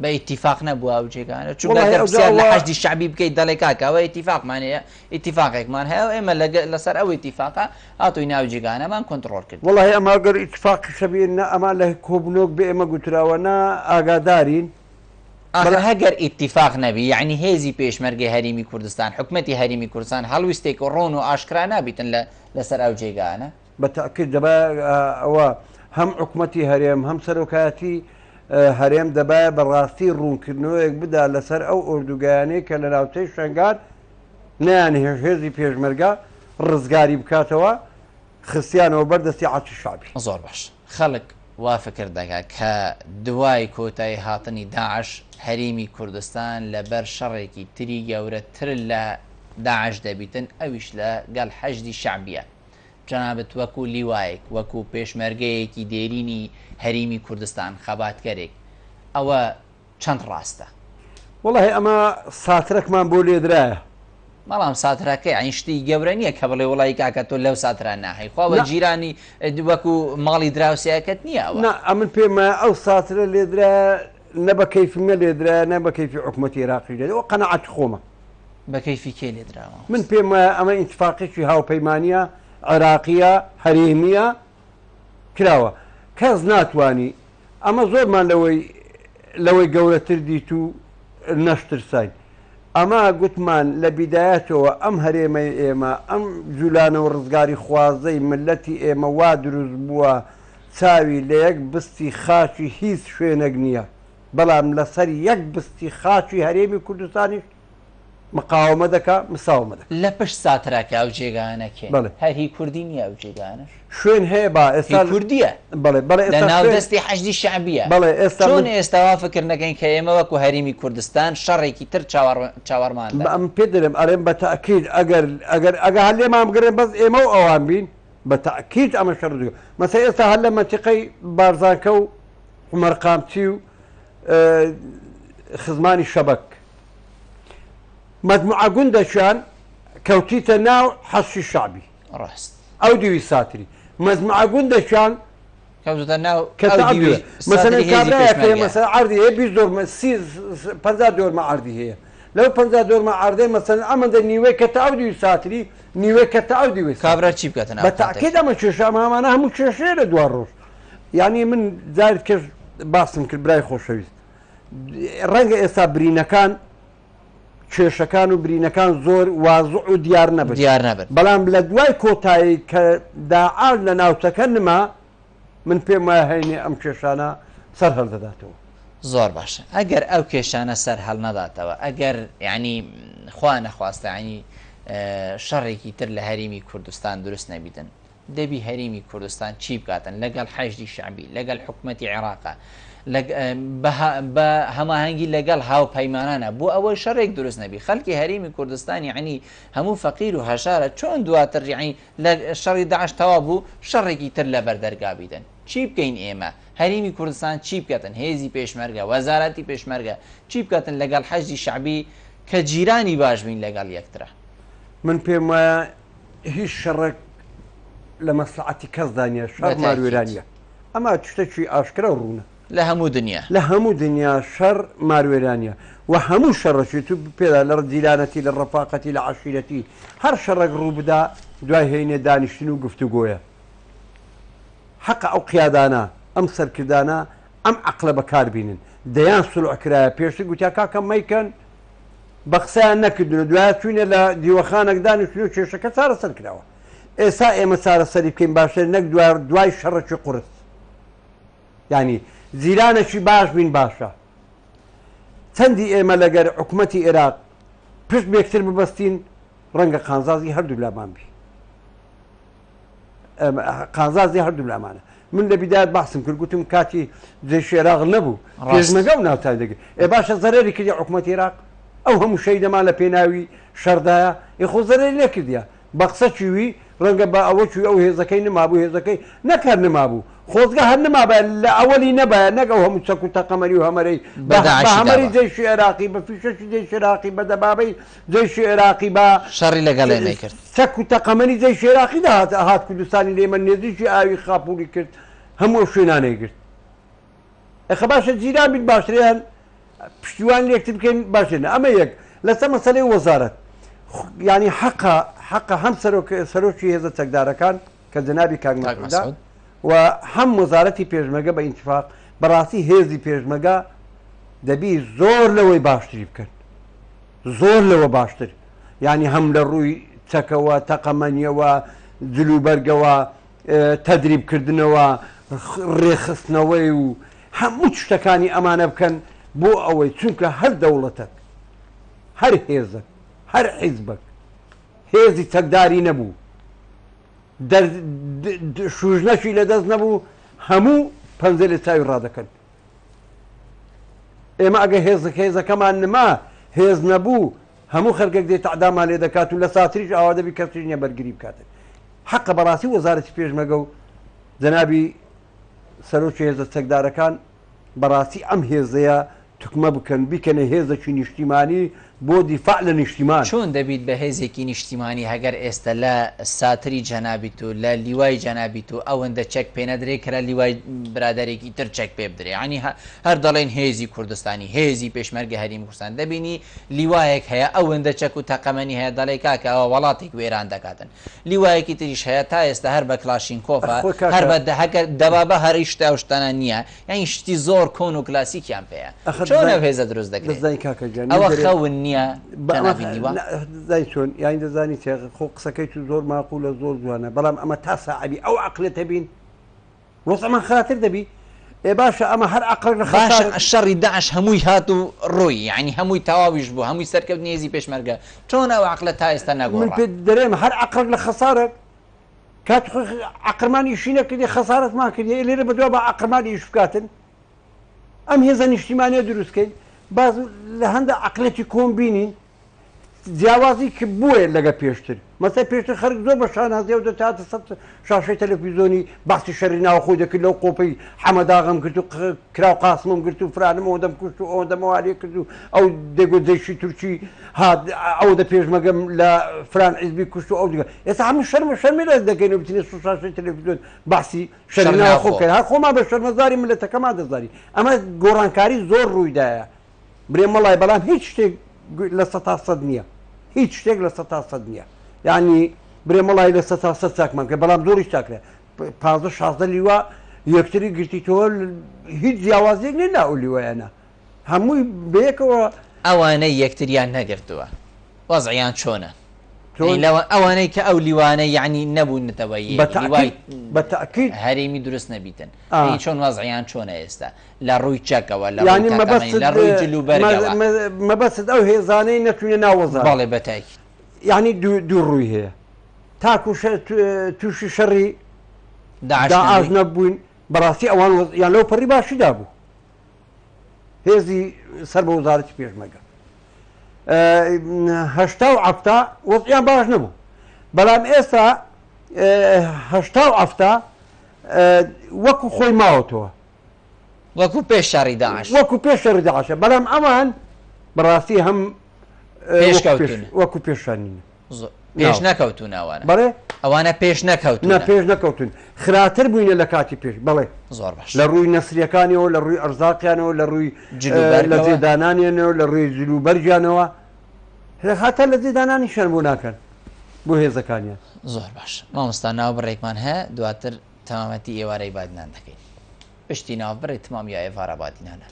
A: بە ئیتیفاق نەبووە ئەو جێگانە چونکە دەرسیار لە حەشدی شعبی بکەیت دەڵێ کاکەوە ئیتیفاقمانەیە ئیتیفاقێکمان هەیە ئێمە لەسەر ئەو ئیتیفاقە هاتووی ناو جێگانەمان کۆنتڕۆڵ کرد
B: وڵی ئەمە گەر ئیتیفاقی شەبیێنە ئەمان لە کۆبنۆک بێ ئێمە گوتراوە نا ئاگادارین
A: هەگەر ئیتیفاق نەبی یعنی هێزی پێشمەرگی هەریمی کوردستان حکومەتی هەریمی کوردستان هەڵویستێک و ڕۆن و ئاشکرا نابیتن لەسەر ئەو جێگانە
B: بەتاکرد دەبا ئەوە هەم حکومەتی هەرێم هەم سەرۆکایەتی هەرێم دەبایە بەڕاستی ڕوونکردنەوەیەک بدا لەسەر ئەو ئۆردوگایانەی کە لە ناوچەی شنگار نیان هێزی پێشمەرگا ڕزگاری بکاتەوە خستیانەوە بەردەستی عاچی شعبی
A: زۆر باش خەڵک وا فکر دەکات کە دوای کۆتایی هاتنی داعش هەریمی کوردستان لەبەر شەڕێکی تری گەورەتر لە داعش دەبیتن ئەویش لە گەڵ حەشدی شعبیە جەنابەت وەکو لیوایەک وەکو پێشمەرگەیەکی دێرینی هەریمی کوردستان خەباتکەرێک ئەوە چەند ڕاستە
B: وڵی ئەمە ساترەکمان بۆ لێدرایە
A: بەڵام ساتراکەی ئەینشتی گەورە نییە کە بڵێ وڵی کاکە تۆ لەو ساتران ناهی خواوە جیرانی وەکو ماڵی دراوسیەکەت نییە
B: ئەمن پێمە ئەو ساترە لێدرا نە بە کەیفمە لێدرا نە بە کەیفی حکوومەتی عێراقی لێ ئەو قەنەعەت خۆمە
A: بە کەیفی کێ لێدراوە
B: من پێم ئەمە ئیتفاقێکی هاوپەیمانیە عێراقیە هەرێمیە کراوە کەس ناتوانی ئەمە زۆرمان لەوەی گەورەتر دیت و نەشترسین ئەمە گوتمان لە بیدایەتەوە ئەم هەرێمەی ئێمە ئەم جوولانە و ڕزگاری خوازەی ملەتی ئێمە وا دروست بووە چاوی لە یەک بستی خاچی هیچ شوێنەک نییە بەڵام لەسەر یەک بستی خاچی هەرێمی کوردستانیش مقاومە دەکا مساومە دەکات
A: لە پشت ساتراکە ئەو جێگانەکە هەری کوردی نیە ئەو جێگانە
B: شوێن هەیە با ئێستا
A: کوردیە لە ناودەستی حەشدی شعبیە چۆن ئێستاوا فکر نەکەین کە ئێمە وەکو هەریمی کوردستان شەڕێکی تر چاوەڕمان
B: ئەم پێ دەرم ئەرێم بە تاکید ئەگەر هەر لێمان بگرێن بەس ئێمە و ئەوان بین بە تاکید ئەمە شەڕ دیگە مەسەڵەن ئێستا هەر لە مەنتیقەی بارزانکە و قومەرقامچی و خزمانی شەبەک مجموعە گوندەشان کەوتیتە ناو حەشی شعبی
A: ڕاست
B: ئەو دیوی ساتری مجموعە گوندەشان
A: کەوتە ناو
B: مەسەڵەن کابرایەکە مەسەڵەن عەردی هەیە 20 دۆرمە 50 دۆرمە عەردی هەیە لەو 50 دۆرمە عەردەی مەسەڵەن ئەمەندە نیوەی کەتە ئەو دیوی ساتری نیوەی کەتە ئەو دیوی
A: کابرا چی بکاتن
B: بە تاکید ئەمە کێشە ئەمانە هەموو کێشەیە لە دوار ڕۆژ یعنی من جارێک کەس باسم کرد برای خۆشەویست ڕەنگە ئێستا برینەکان کێشەکان و برینەکان زۆر وازوع و دیار نەبن بەڵام لە دوای کۆتایی کە داعا لە ناوچەکە نما من پێم وایە هەینێ ئەم کێشانە سەر هەڵدەداتەوە
A: زۆر باشە ئەگەر ئەو کێشانە سەر هەڵ نەداتەوە ئەگەر یعنی خوا نەخواستە ینی شەڕێکی تر لە هەریمی کوردستان دروست نەبیدن دەبی هەریمی کوردستان چی بکاتن لەگەڵ حەشدی شعبی لەگەڵ حکوومەتی عێراقا بە هەماهەنگی لەگەڵ هاوپەیمانانە بۆ ئەوەی شەڕێک دروست نەبی خەڵکی هەریمی کوردستان یعنی هەموو فەقیر و هەژارە چۆن دواتر یعنی لە شەڕی داعش تەوا بوو شەڕێکی تر لەبەر دەرگابیدن چی بکەین ئێمە هەریمی کوردستان چی بکەن هێزی پێشمەرگە وەزارەتی پێشمەرگە چی بکەن لەگەڵ حەشدی شعبی کە جیرانی باش بین لەگەڵ یەکترە
B: من پێم وایە هیچ شەڕێک لە مەسلحەتی کەسدا نیە شەڕ ماروێرانیە ئەمە شتێکی ئاشکرا و ڕوونە
A: لە هەموو دنیا
B: لە هەموو دنیا شەڕ ماروێرانیە و هەموو شەڕەشی تو پێدا لە جیرانەتی لە ڕەفاقەتی لە عەشیرەتی هەر شەڕێک ڕوو بدا دوای هێینێ دانیشتن و گفتوگۆیە حەق ئەو قیادانە ئەم سەرکردانە ئەم عەقلە بەکاربینن دەیان سولح کرایە پێشتر گوتیا کاکە مەیکەن بە قسەیان نەکردن دوای چوونێ لە دیوەخانێک دانیشتن و کێشەکە چارەسەر کراوە ئێستا ئێمە چارەسەری بکەین باشتر نەک دوای شەڕێکی قورس ینی زیرانێکی باش بین باشە چەندی ئێمە لەگەر حکوومەتی عێراق پشت بێکتر ببەستین ڕەنگە قانزازی هەردوو لامان بی قانزازی هەردوو لامانە من لە بیدایەت باسم کرد گوتم کاتی جێشی عێراق نەبوو پێشمەگە و ناوتای دەگەێت باشە زەرێری کردی حکوومەتی عێراق ئەو هەموو شەی دەمان لە پێناوی شەردایە خۆ زەرێری نەکردیە بە قسە چوی ڕەنگە بە ئەوە چوی ئەو هێزەکەی نمابوو هێزەکەی نەکار نمابوو خۆزگە هەر نمابە لە ئەوەلی نەبە نەگە هەموو چەک و تەقەمەری و هەمەرەی هەمەری جێشی عێراقی بە فیشەشی جێشی عێراقی بە دەبابەی جێشی عێراقی بە
A: شەڕی لەگەڵ کرد
B: چەک و تەقەمەنی جێشی عێراقی داهات هات کوردستانی لێمە نێزیشی ئاوی خاپوری کرد هەموو شوێنانەی گرت ئەخە باشە جیران بیت باشتریان پشتیوان لێکتر بکەین باشێنە ئەمە یەک لەسەر مەسەلەی وەزارەت ینی حەقە هەم سەرۆکی هێزە چەکدارەکان کە جەنابی کاک مەسعود و هەم وەزارەتی پێشمەرگە بە ئینتیفاق بەڕاستی هێزی پێشمەرگە دەبی زۆر لەوەی باشتری بکەن زۆر لەوە باشتر ینی هەم لە ڕووی چەکەوە تەقەمەنیەوە جلوبەرگەوە تەدریبکردنەوە ڕێخستنەوەی و هەموو شتەکانی ئەمانە بکەن بۆ ئەوەی چونکە هەر دەوڵەتەک هەر هێزەک هەر حیزبک هێزی چەکداری نەبوو شوژنەشی لەدەست نەبوو هەموو پەنجە لە چاوی ڕادەکەن ئێمە ئەگە هێزەکەمان نما هێز نەبوو هەموو خەرگەک دێت عدامان لێ دەکات و لە ساتریش ئاوا دەبی کەسیش نییە بەرگری بکاتن حەقە بەڕاستی وەزارەتی پێشمەگە و جەنابی سەرۆکی هێزە چەکدارەکان بەڕاستی ئەم هێزەیە توکمە بکەن بیکەنە هێزەکی نیشتیمانی بۆ دیفاع لە نیشتیمان
A: چۆن دەبیت بە هێزێکی نیشتیمانی هەگەر ئێستا لە ساتری جەنابیت و لە لیوای جەنابیت و ئەوەندە چەک پێ نەدرێ کرا لیوای برادێکی تر چەک پێ بدرێ ینی هەر دەڵێن هێزی کوردستانی هێزی پێشمەرگە هەریمی کوردستان دەبینی لیوایەک هەیە ئەوەندە چەک و تەقەمەنی هەیە دەڵێ کاکەەوە وڵاتێک وێران دەکاتن لیوایەکی تریش هەیە تا ئێستا هەر بە کلاشینکۆفە هەر بە دەبابە هەری شتا شتانە نییە یعنی شتی زۆر کۆن و کلاسیکیان پێەیە چۆن ئەو هێزە دروست دەکرێت ئەوە خەون نییە
B: زای چۆن یانی دەزانی خۆ قسەکەی تو زۆر ماقولە زۆر جوانە بەڵام ئەمە تا ساعبی ئەو عقلێتە بین وەس ئەمە خاتر دەبی ئێ باشە ئەمە هەر عقل لە
A: باشە شەڕی داعش هەمووی هات و ڕووی یعنی هەمووی تەواویش بوو هەمووی سەرکەوت نێزی پێشمەرگە چۆن ئەو عقلە تا ئێستا نەگۆڕا
B: من پێ دەرێم هەر عقل لە خەسارە کات عقلمانی شی نەکردی خەسارەتمان کردی لێرە بەدووە بە عقلمانی ئیش بکاتن ئەم هێزە نیشتیمانیە دروستکەین باز لە هەندە عقلەتی کۆم بینین جیاوازی کە بووە لەگە پێشتر مەسە پێشتر خەرک زۆر بە شانازیە و دەتاتە سەد شاشەی تەلەڤیزۆنی باسی شەڕی ناوە خۆی دەکرد لەو قۆپەی حەمەداغم کرد و کراو قاسمم گرت و فرانم ئەوە دەم کوشت و ئەوە دەمەوالێ کرد و ئەو دەگۆدەیشی تورکی هات ئەو دە پێشمەگەم لە فران حیزبی کوشت و ئەو دیگە ئێستا هەموو شەرمە لەس دەکەین و بچینە سو شاشەی تەلەڤیزۆن باسی شەڕی ناوە خۆ بکەین هەر خۆمان بە شەرمەزاری ملەتەکەمان دەزاری ئەمە گۆڕانکاری زۆر ڕوویدایە برێ مەڵای بەڵام هیچ شتێک لە 100% نییە هیچ شتێک لە 100% نییە یعنی برێ مەڵای لە 100% چاکمان کە بەڵام زۆریش چاکرێ 15-16 لیوە یەکتری گرتیتەوە هیچ جیاوازێک نێ ناو لیوەیەنە هەمووی بەیەکەوە
A: ئەوانەی یەکتریان نەگرتووە وەزعیان چۆنە ئەوانەی کە ئەو لیوانە یعنی نەبوونەتەوەی
B: بەتەکید
A: هەرێمی دروست نەبیتن چۆن وەزعیان چۆنە ئێستا لە ڕووی چەکەوە لە ڕووی جلوبەرگەوە
B: مەبەست ئەو هێزانەی نەتوانێ ناوەزار
A: بەڵێ بەتاکی
B: یعنی دوو ڕووی هەیە تاکو تووشی شەڕی داعش نەبووین بەڕاستی ئەوان یان لەو پەڕی باشیدا بوو هێزی سەر بە وەزارەتی پێشمەرگە هەشتا و عەفتا وەزعیان باش نەبوو بەڵام ئێستا هەشتا و عەفتا وەکو خۆی ماوەتەوە
A: وەکو پێش شەڕی داعش
B: وەکو پێش شەڕی داعشە بەڵام ئەمان بەڕاستی هەم وەکو پێشانین
A: پێش نەکەوتون ئەوانە
B: بەڵێ
A: ئەوانە پێش نەکەوتون
B: پێش نەکەوتون خراتر بووینە لە کاتی پێش بڵێ
A: زۆر باش
B: لە ڕووی نەسریەکانیەوە لە ڕووی ئەرزاقیانەوە لە ڕووی لە جێدانانیانەوە لە ڕووی جلوبەرجیانەوە هاتە لە جێدانانی شەن بۆ ناکەن بۆ هێزەکانیان
A: زۆر باش مامۆستا ناو بڕێکمان هەیە دواتر تەمامەتی ئێوارەی بادنان دەکەین پشتی ناو بڕێ تمامی ئێوارە بادینانە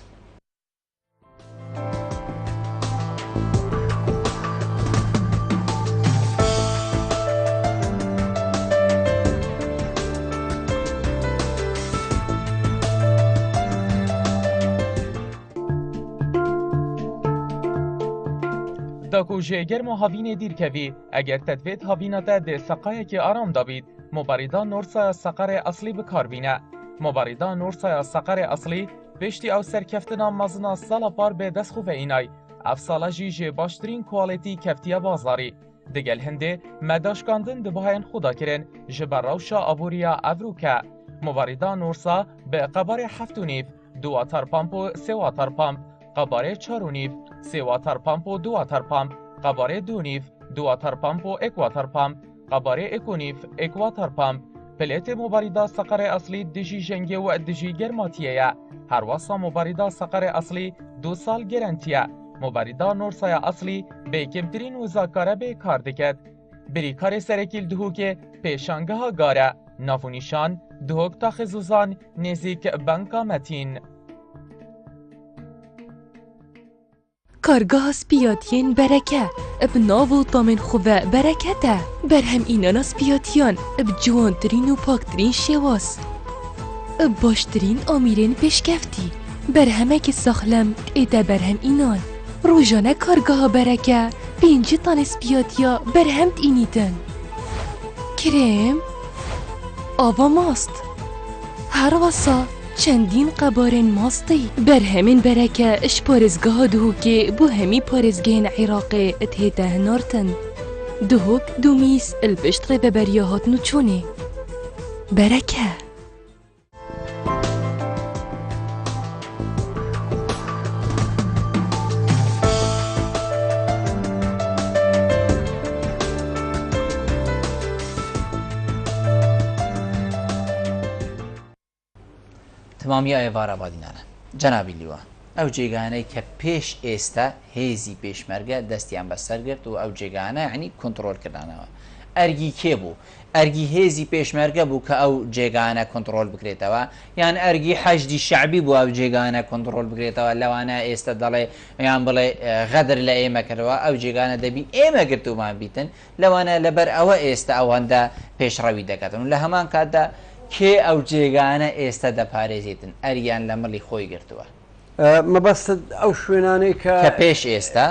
C: داکو جێگەرم و هاوینێ دیرکەوی ئەگەر تەدوێت هاوینەتە دێ سەقایەکی ئارام دەبیت مۆباریدا نۆرسایە سەقەرێ ئەسلی بکاربینە مۆباریدا نۆرسایە سەقەرێ ئەسلی پێشتی ئەو سەرکەفتنا مەزنا ساڵە پار بێدەست خوڤەئینای ئەف ساڵە ژی ژێ باشترین کوالێتی کەفتیە بازاری دەگەل هەندێ مەداشکاندن دبهایەن خوداکردن ji ber rewşa aboriya Evrûke مۆباریدا نۆرسا بە قەبارێ 7.5 2 watar pamp و 3 watar pamp قەبارێ 4.5 3 watar pamp و 2 watar pamp قەبارێ 2.5 2 watar pamp و 1 watar pamp قەبارێ 1.5 1 watar pamp پلێتێ مۆباریدا سەقەرێ ئەسلی دژی ژەنگێ و دژی گەرماتیەیە هەروەسا مۆباریدا سەقەرێ ئەسلی 2 ساڵ گەرانتیە مۆباریدا نۆرسایە ئەسلی بێکەمترین وزاکارە بێ کار دەکات بریکارێ سەرەکیل دهوکێ پێشانگەها گارە ناونیشان دهۆک تا خێزوزان نێزیک بەنکا مەتین
D: کارگاه سپیاتیین برکه اب ناو و تامن خوبه برکته برهم اینانا سپیاتیان اب جوانترین و پاکترین شواس اب باشترین آمیرین پیشکفتی برهمه که ساخلم ایده برهم اینان روزانه کارگاه برکه 5 تن سپیاتیا برهم اینیتن کرم آوا ماست هر واسا چندین قبارن ماستی بر همین برکه اش پارزگاه دهوکه بو همی پارزگین عراقی اتهیده نارتن دهوک دومیس البشت غیب بریاهات نوچونه برکه
A: تمامی ئێوارە بادینانە جەنابی لیوە ئەو جێگانەی کە پێش ئێستا هێزی پێشمەرگە دەستیان بەسەرگرت و ئەو جێگانە ینی کۆنتڕۆلکردانەوە ئەرگی کێ بوو ئەرگی هێزی پێشمەرگە بوو کە ئەو جێگانە کۆنتڕۆل بکرێتەوە یان ئەرگی حەشدی شعبی بوو ئەو جێگانە کۆنتڕۆل بکرێتەوە لەوانە ئێستا دەڵێ یان بڵێ غەدر لە ئێمە کردەوە ئەو جێگانە دەبی ئێمە گرتومان بیتن لەوانە لەبەر ئەوە ئێستا ئەوەندە پێشڕەوی دەکاتن و لە هەمان کاتدا کێ ئەو جێگانە ئێستا دەپارێزیتن ئەریان لە مەڵی خۆی گرتووە
B: مەبەستت ئەو شوێنانەی
A: کە پێش ئێستا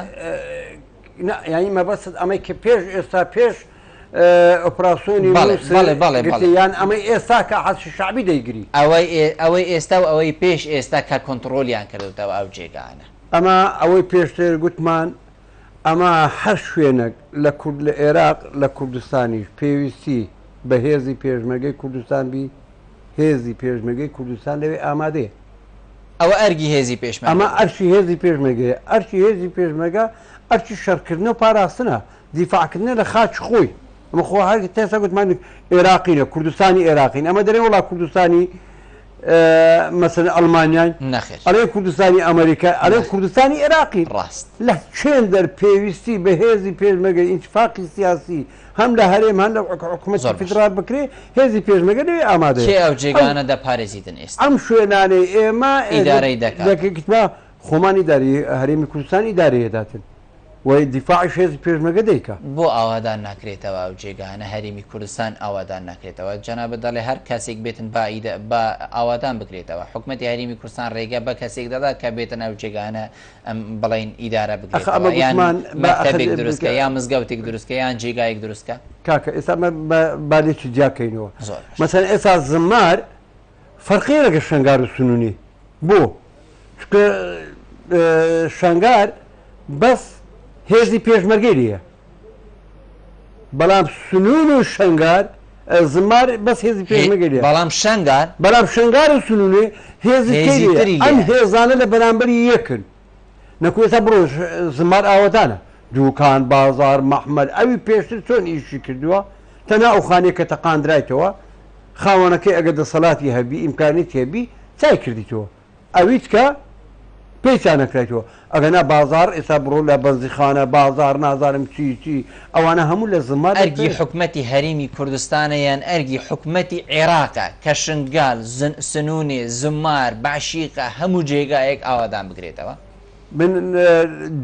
B: ینی مەبەست ئەمەی کە پێش ئێستا پێش ئۆپراسۆنی یان ئەمەی ئێستا کە حەسی شعبی دەیگری
A: ئەوەی ئێستا و ئەوەی پێش ئێستا کە کۆنتترۆلیان کردوتەوە ئەو جێگانە
B: ئەمە ئەوەی پێشتر گوتمان ئەمە هەر شوێنێک لە عێراق لە کوردستانیش پێویستی بە هێزی پێشمەرگەی کوردستان بی هێزی پێشمەرگەی کوردستان لەوێ ئامادەیە
A: ئەوە ئەرگی هێزی پێشمەرگە
B: ئەمە ئەرچی هێزی پێشمەرگەیە ئەرچی هێزی پێشمەرگە ئەرچی شەڕکردنە و پاراستنە دیفاعکردنە لە خاچ خۆی ئەمە خۆ هەر تێستا گوتمان عێراقینە کوردستانی عێراقین ئەمە دەرێ وڵا کوردستانی مەسەلەن ئەڵمانیان
A: نەخێر
B: ئەڵێ کوردستانی ئەمریکا ئەڵێ کوردستانی عێراقی
A: ڕاست
B: لە چێن دەرپێویستی بە هێزی پێشمەرگەی ئینتیفاقی سیاسی هەم لە هەرێم هەم لە حکومەتی فیدرال بکرێ هێزی پێشمەرگە لەوێ ئامادەیە
A: کێ ئەو جێگانە دەپارێزیتن ئێستا
B: ئەم شوێنانەی ئێمە
A: ئیدارەی دەکەیتمە
B: خۆمان ئیداری هەرێمی کوردستان ئیدارەیەداتن وی دیفاعش هێزی پێشمەرگە دەیکە
A: بۆ ئاوادان ناکرێتەوە ئەو جێگانە هەرێمی کوردستان ئاوادان ناکرێتەوە جەنابە دەڵێ هەر کەسێک بێتن بە ئاوادان بکرێتەوە حکومەتی هەرێمی کوردستان ڕێگە بە کەسێک دەدات کە بێتن ئەو جێگانە ئەم بڵین ئیدارە بکرێتەوە یان مەکتەبێک دروستکە یان مزگەوتێک دروستکە یان جێگایەک دروستکە
B: کاکە ئێستا بالێکی جیاکەینەوە مەسەن ئێستا زمار فەرقی لەگە شەنگار و سنوونی بۆ شەنگار بەس هێزی پێشمەرگەی لێە بەڵام سنوون و شەنگار زمار بەس هێزی پێشمەرگەی لێ بەڵام شەنگار و سنوونێ هێزی ئەم هێزانە لە بەرامبەری یەکن نەکوێتە بڕۆ زمار ئاوەدانە دووکان بازار مەحمەد ئەوی پێشتر چۆن ئیشی کردووە تەنا ئەو خانێک کە تەقاندرایتەوە خاوەنەکەی ئەگە دەسەڵاتی هەبی ئیمکانێتی هەبی چای کردیتەوە ئەویت کە پێیان نەکرێتەوە ئەگەنا بازار ئێستا بڕۆ لە بەنزیخانە بازار نازانم چی ئەوانە هەموو لە زمان
A: ئەرگی حکومەتی هەرێمی کوردستانە یان ئەرگی حکومەتی عێراقە کە شنگال سنوونێ زمار باشیقە هەموو جێگایەک ئاوادان بگرێتەوە
B: من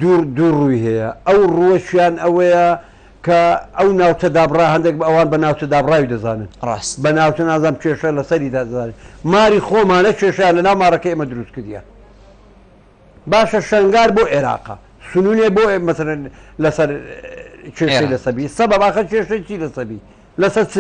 B: دوور ڕووی هەیە ئەو ڕوەشیان ئەوەیە کە ئەو ناوچە دابڕا هەندێک بە ئەوان بە ناوچە دابڕاوی دەزانن
A: ڕاست
B: بە ناوچە نازانم کێشە لەسەری دەزانێت ماری خۆمانە کێشە لە ناو مارەکە ئێمە دروست کردیە باشە شەنگار بۆ عێراقا سنوونێ بۆ مەسەرەن لەسەر کێشەی لەسەبی سەبە باخە کێشەی چی لەسەبی لەسەر چ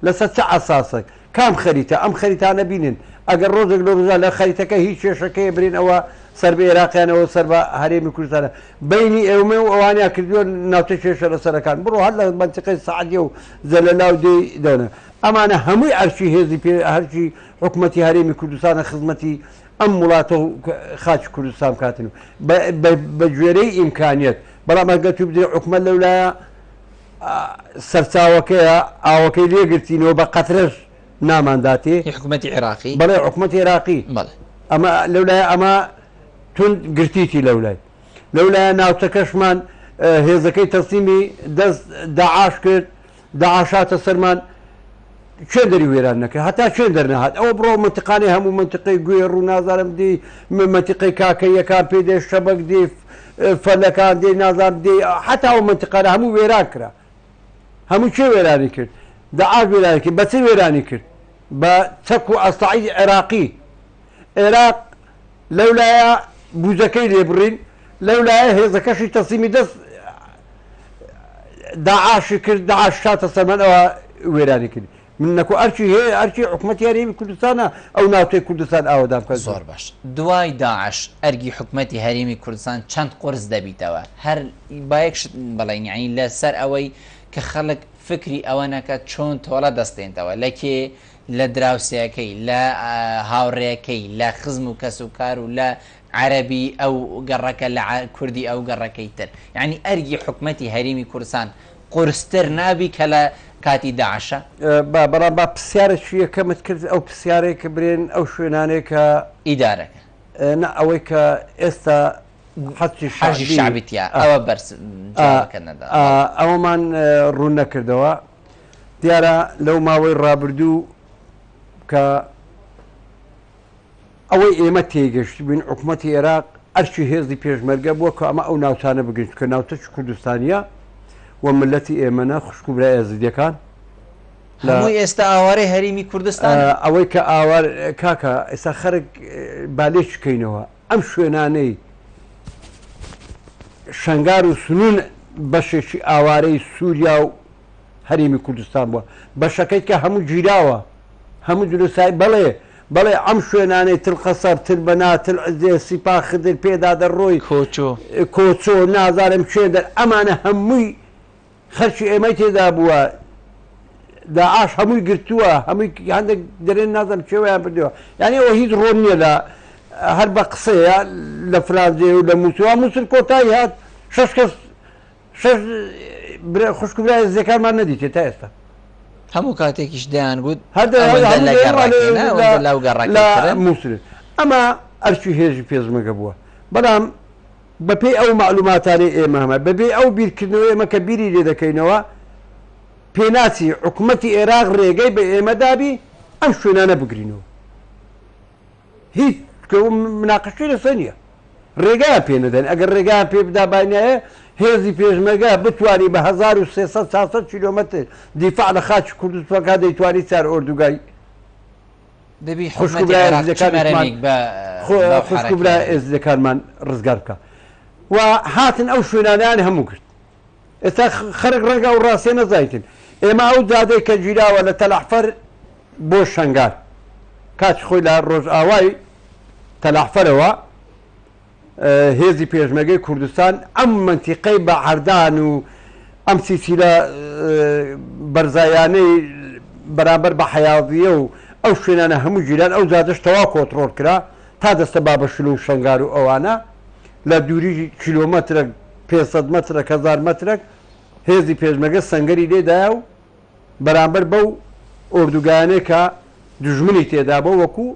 B: لەسەر چه ئاساسێک کام خەریتە ئەم خەریتانە بینن ئەگەر ڕۆژێک لە ڕۆژە لە خەریتەکە هیچ کێشەکەی برین ئەوە سەر بە عێراقیانەوە سەر بە هەرێمی کوردستانە بینی ئێمە و ئەوانیا کردووە ناوچە کێشە لەسەرەکان بڕۆ هەر لە منتیقەی سەعدیە و زەلەلاو دێ دەونە ئەمانە هەمووی ئەرچی هێزی هەرچی حکومەتی هەرێمی کوردستانە خزمەتی ئەم وڵاتە و خاچ کوردستان کاتن بە گوێرەی ئیمکانیت بەڵام ئەگە تو بدێ حکومەت لەولایە سەرچاوەکەیە ئاوەکەی لێگرتینەوە بە قەترەش نامانداتێ
A: حکومەتی عێراقی
B: بەڵێ حکومەتی عێراقی ئەمە لەولایە ئەمە تون گرتیتی لەولایە ناوچەکەشمان هێزەکەی تەسلیمی دەست داعاش کرد داعاشاتە سەرمان چێ دەری وێران نەکە هەتا چێ دەرنەهات ئەوە بڕۆ منتقانی هەموو منتقی گوێ ڕوو نازانم دی منتقی کاکەیەکان پێ دێ شەبک دی فەلەکان دێ نازان دێ حتا ئەو منتقانە هەموو وێران کرا هەموو چێ وێرانی کرد داعاش وێرانی کرد بە چ وێرانی کرد بە چەک و ئەستاعی عێراقی عێراق لەولایە بوزەکەی لێبڕین لەولایە هێزەکەشی تەسلیمی دەست داعاشی کرد داعاش شاتە سەرمانەوە وێرانی کرد من نەکو ئەرچی هەیە ئەرچی حکومەتی هەرێمی کوردستانە ئەو ناوچەی کوردستان ئاوادان بکات
A: زۆر باش دوای داعش ئەرگی حکومەتی هەرێمی کوردستان چەند قرس دەبیتەوە هەر بایەکشت بەڵێن یعنی لەسەر ئەوەی کە خەڵک فکری ئەوە نەکات چۆن تۆڵە دەستێنتەوە لەکێ لە دراوسەکەی لە هاوڕێەکەی لە خزم و کەس و کار و لە عەربی ئەو گەڕەکە لە کوردی ئەو گەڕەکەی تر یعنی ئەرگی حکومەتی هەرێمی کوردستان قورستر نابی کە لە کاتی داعشە
B: بەڵام با پرسیارێکی یەکەمت کرد ئەو پرسیارێک کە برێن ئەو شوێنانەیە کە
A: ئیدارەکە
B: ئەوەی کە ئێستا
A: حەجی شعبیتە ئەوە بەرزکە نەدا
B: ئەوەمان ڕوون نەکردەوە دیارە لەو ماوەی ڕابردوو کە ئەوەی ئێمە تێگەشت بووین حکومەتی عێراق ئەرچی هێزی پێشمەرگە بووە کە ئەمە ئەو ناوچانە بگرین کە ناوچەی کوردستانیە و ملەتی ئێمەنە خوشک و برای ئەزیدەکان
A: هەمووی ئێستا ئاوارەی هەریمی کوردستان
B: ئەوەی کە ئاوار کاکە ئێستا خەرک بالێ چکەینەوە ئەم شوێنانەی شنگار و سنوون بەشێکی ئاوارەی سووریا و هەریمی کوردستان بووە بەشەکەیت کە هەموو گیراوە هەموو دروستایی بەڵێ ئەم شوێنانەی تلقەسەر تلبەنا تلعزێ سیپا خدر پێدا دەڕۆی کۆچۆ نازانم کوێ دەر ئەمانە هەمووی خەرچی ئێمە تێدا بووە داعاش هەمووی گرتووە هەمووی هەندێک دەرێن نازانم کێوەیان بردەوە یعنی ئەوە هیچ ڕۆن نییە لە هەر بە قسەیە لە فرانزێ و لە مووسوا مووسر کۆتایی هات شش کەس خوشکبرای زیەکانمان نەدیتێت تا ئێستا
A: هەموو کاتێکیش دەیان گوت
B: مووسر ئەمە ئەرچی هێژی پێزمەگە بووە بەڵام بەپێی ئەو معلوماتانی ئێمە هەمە بەبێ ئەو بیرکردنەوە ئێمە کە بیری لێ دەکەینەوە پێناچی حکوومەتی عێراق ڕێگەی بە ئێمە دابی ئەم شوێنانە بگرینەوە هیچ مناقشەی لەسەر نییە ڕێگایان پێ نەدەن ئەگەر ڕێگایان پێ بدابانایە هێزی پێشمەرگە بتوانانی بە 1300 کیلۆمەتر دیفاع لە خاچ کوردستانەکە دەیتوانی چار ئۆردوگای خوشکبرای ئێزەکانمان ڕزگار بکە و هاتن ئەو شوێنانیان هەموو کرد ئێستا خەرق ڕەنگە و ڕاستێ نەزایتن ئێمە ئەو دادەی کە گیراوە لە تەلەحفەر بۆ شنگار کاچ خۆی لە ڕۆژئاوای تەلەحفەرەوە هێزی پێشمەرگەی کوردستان ئەم منتیقەی بە عەردان و ئەم سیسیلە بەرزایانەی بەرامبەر بە حەیاضیە و ئەو شوێنانە هەموو گیران ئەو زادش تەوا کۆنتڕۆڵ کرا تا دەستە بابەشل و شنگار و ئەوانە لە دووری کیلۆمەترێک 500 مەترێک 1000 مەترێک هێزی پێشمەرگە سەنگەری لێدایە و بەرامبەر بەو ئۆردوگایانەی کە دژمنی تێدا بوو وەکو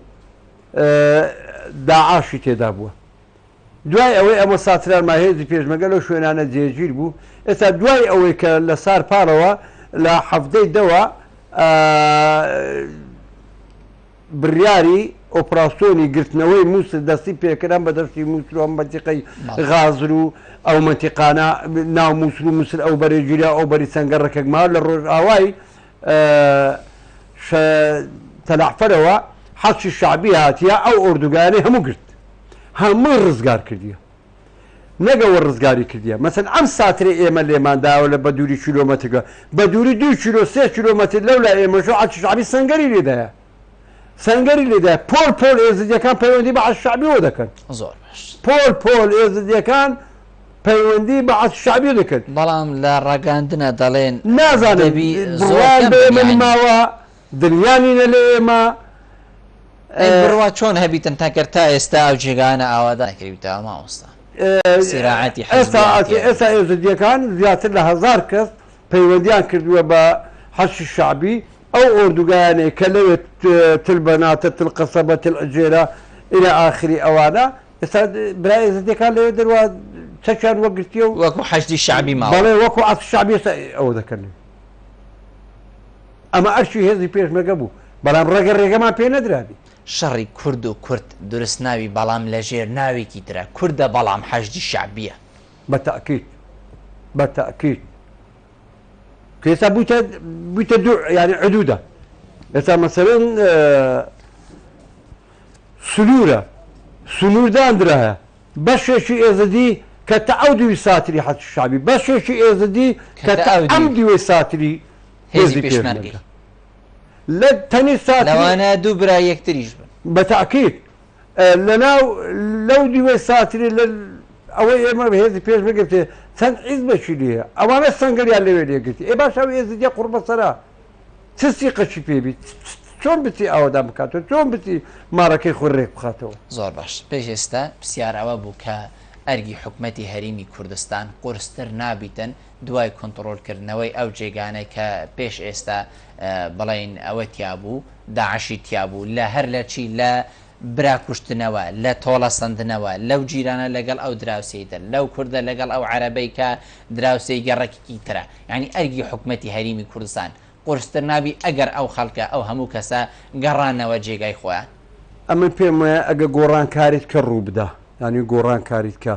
B: داعاشی تێدا بووە دوای ئەوەی ئەمە ساترانما هێزی پێشمەرگە لەو شوێنانە جێگیر بوو ئێستا دوای ئەوەی کە لە سار پاڵەوە لە هەفتەی دەوە بڕیاری ئۆپراسیۆنی گرتنەوەی مووسڵ دەستی پێکردن بە دەستی مووسڵ و منتیقەی غازر و ئەو منتیقانە ناو مووسڵ و مووسڵ ئەو بەرەگیرا ئەو بەری سەنگەڕەکەکما لە ڕۆژئاوای تەلەحفەرەوە حەچی شعبی هاتیە ئەو ئۆردوگایانەی هەموو گرت هەمووی ڕزگار کردیە نەگەوە ڕزگاری کردیە مەسەن ئەم ساترێ ئێمە لێمانداوە لە بە دووری کیلۆمەترگە بە دووری 2 کیلۆ 3 کیلۆمەتر لەو لا ئێمەشە حەچی شعبی سەنگەری لێدایە سەنگەری لێدایە پۆل ئێزدیەکان پەیوەندی بە حەچی شعبیەوە دەکەن
A: زۆر باش
B: پۆل ئێزدیەکان پەیوەندی بە حەچی شعبی دەکەن
A: بەڵام لە ڕاگاندنە دەڵێن
B: نازانم بڕوان بە ئێمە نماوە دڵیانینە لە ئێمە
A: بڕوا چۆن هەبیتن تاکرد تا ئێستا ئەو جێگانە ئاوادان نەکردویتەوە مامۆستا سیراعەتی
B: ئێستا ئێزدیەکان زیاتر لە 1000 کەس پەیوەندیان کردووە بە حەچی شعبی ئەو ئۆردوگایانەی کە لەوێت تلبەناتە تلقەسەبە تلعجێرە ئلى ئاخری ئەوانە ئێستا برای ئێزدیەکان لەوێ دەروە چەکیان وەگرتیە و
A: وەکو حەشتی شعبی ماوە
B: بەڵێ وەکو حەچی شعبی ئەوە دەکەن ئەمە ئەرچی هێزی پێشمەرگە بوو بەڵام ڕێگەمان پێ نەدرابی
A: شەڕی کورد و کورد دروست ناوی بەڵام لە ژێر ناوێکی ترە کوردە بەڵام حەشتی شعبیە
B: بەتەئکید کێستا بوویتە دوو یعنی حدودە ئێستا مەسەلەن سنووردانرایە بەشێکی ئێزدی کە تەعەو دوی ساتری حەچی شعبی بەشێکی ئێزدی کە ئەم دوێ ساتری هێزی پێشمەرگە لە تەنی
A: ساتلەوانە دوو برای یەکتریش بن
B: بەتەئکید لەو دوێ ساتری ئەوەی ئێمە هێزی پێشمەرگە چەند عیز بەچی لێە ئەوانە سەنگەریان لەوێ لێگرتی ئێ باش ئەو ئێزدیە قوربەسەرا چستی قەچی پێبیت چۆن بچی ئاوادان بکاتەوە چۆن بچی مارەکەی خۆی ڕێک بخاتەوە
A: زۆر باش پێش ئێستا پرسیار ئەوە بوو کە ئەرگی حکوومەتی هەریمی کوردستان قورستر نابیتن دوای کۆنتڕۆلکردنەوەی ئەو جێگانەی کە پێش ئێستا بڵین ئەوە تیابوو داعشی تیابوو لە هەر لە چی لە براکوشتنەوە لە تۆڵە سندنەوە لەو جیرانە لەگەڵ ئەو دراوسیتر لەو کووردە لەگەڵ ئەو عەرەبەی کە دراوسەی گەڕێکی ترە یعنی ئەرگی حکوومەتی هەریمی کوردستان قورستر نابی ئەگەر ئەو خەڵکە ئەو هەموو کەسە گەڕانەوە جێگای خۆیان
B: ئەمە پێم وایە ئەگە گۆڕانکاریت کە ڕوو بدە ینی گۆڕانکاریت کە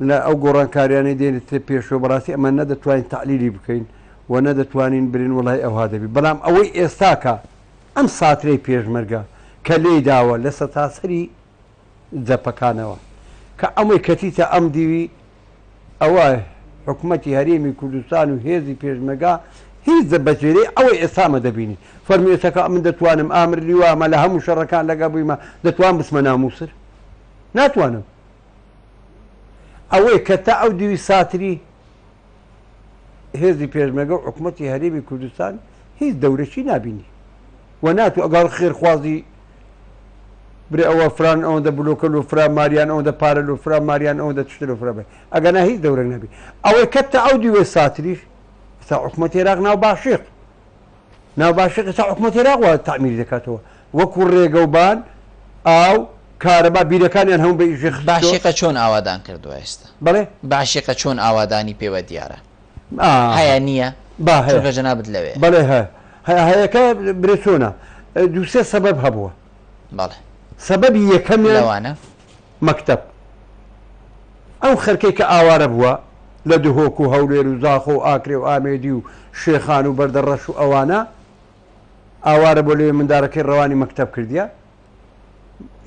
B: لە ئەو گۆڕانکاریانەی دێنێت پێشەوە بەڕاستی ئەمە نەدەتوانین تعلیلی بکەین و نەدەتوانین برین وڵای ئەوها دەبی بەڵام ئەوەی ئێستاکە ئەم ساترەی پێشمەرگە کە لێی داوە لە سەتاسەری جەپەکانەوە کە ئەمەی کەتیتە ئەم دیوی ئەوە حکوومەتی هەرێمی کوردستان و هێزی پێشمەرگا هیچ بەجێرەی ئەوەی ئێستامە دەبینی فەرمیێتەکە من دەتوانم ئامری وامە لە هەموو شەڕەکان لەگە بوویمە دەتوان بسمە ناموسر ناتوانم ئەوەی کە تا ئەو دیوی ساتری هێزی پێشمەرگە و حکوومەتی هەرێمی کوردستان هیچ دەورەشی نبینی و ناتوە ئەگەڵ خێرخوازی برێ ئەوە فران ئەوەندە بلوکە و فرا ماریان ئەوەندە پارە و فرا ماریان ئەوەندە تشتر و فرا بێ ئەگەنا هیچ دەورە نەبی ئەوەی کە تا ئەو دیوێ ساتریش سا حکوومەتی عێراق ناو باشیق سا حکوومەتی عێراق وە تەعمیر دەکاتەوە وەکو ڕێگەوبان ئاو کارەبا بیرەکانیان هەموو بە ئیژێ
A: باشیقە چۆن ئاوادان کردووە ئێستا
B: بەڵێ
A: باشیقە چۆن ئاوادانی پێوە دیارە هەیە نییە
B: با
A: جەنابەت لەوێ
B: بەڵێ هەیەکە برێچۆنە دووسێ سەبەب هەبووە
A: بەڵێ
B: سەبەبی یەکەمیان
A: لەوانە
B: مەکتەب ئەو خەرکەی کە ئاوارە بووە لە دهۆک و هەولێر و زاخۆ و ئاکرێ و ئامێدی و شێخان و بەردەڕەش و ئەوانە ئاوارە بۆ لێ مندارەکەی ڕەوانی مەکتەب کردیە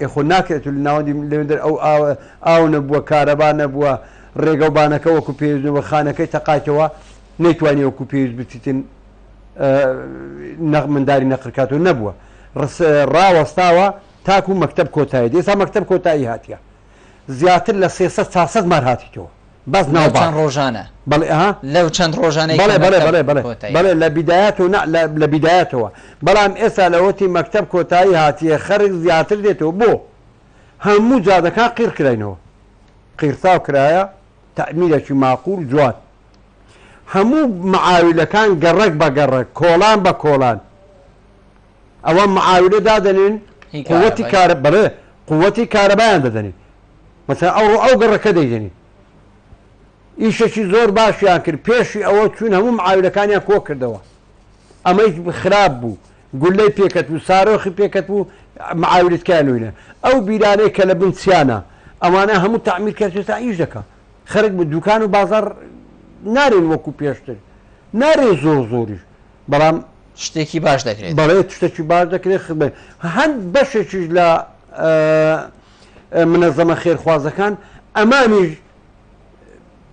B: ئێخۆ ناکرێت لە ناوەندی لەوێندەر ئەو ئاو نەبووە کارەبا نەبووە ڕێگەوبانەکە وەکو پێویستنەوە خانەکەی تەقاتەوە نەیتوانی وەکو پێویست بچیتن منداری نەقرکاتەوە نەبووە ڕاوەستاوە تاکو مەکتەب کۆتایی ئێستا مەکتەب کۆتایی هاتیە زیاتر لە 300 مار هاتیتەوە بەس ناو
A: چەند ڕۆژانە
B: بەڵێ
A: لەو چەند ڕۆژانەی
B: بەڵێ لە بیدایەت و لە بیدایەتەوە بەڵام ئێستا لەوەتی مەکتەب کۆتایی هاتیە خەرک زیاتر دێتەوە بۆ هەموو جادەکان قیر کراینەوە قیرساو کرایە تەعمیرێکی ماقول جوان هەموو معاویلەکان گەڕک بە گەڕک کۆڵان بە کۆڵان ئەوە معاویلە دادەنێن قووەتی کارە بڵێ قووەتی کارەبایان دەدەنێن مەسەلا ئەو گەڕەکە دەیدەنی ئیشێکی زۆر باشیان کرد پێشی ئەوە چوون هەموو معاویلەکانیان کۆ کردەوە ئەمەی خراپ بوو گولەی پێکەت بوو سارۆخی پێکەت بوو معاویلتکانوینە ئەو بیرانەی کە لە بنچیانە ئەوانە هەموو تەعمیر کردێتتا ئیش دەکە خەرک بە دوکان و بازار نارێن وەکو پێشتر نارێ زۆریش بەڵام
A: شتێکی باش دەکرێت
B: بەڵێ شتێکی باش دەکرێت هەند بەشێکیش لە منەزەمە خێرخوازەکان ئەمانیش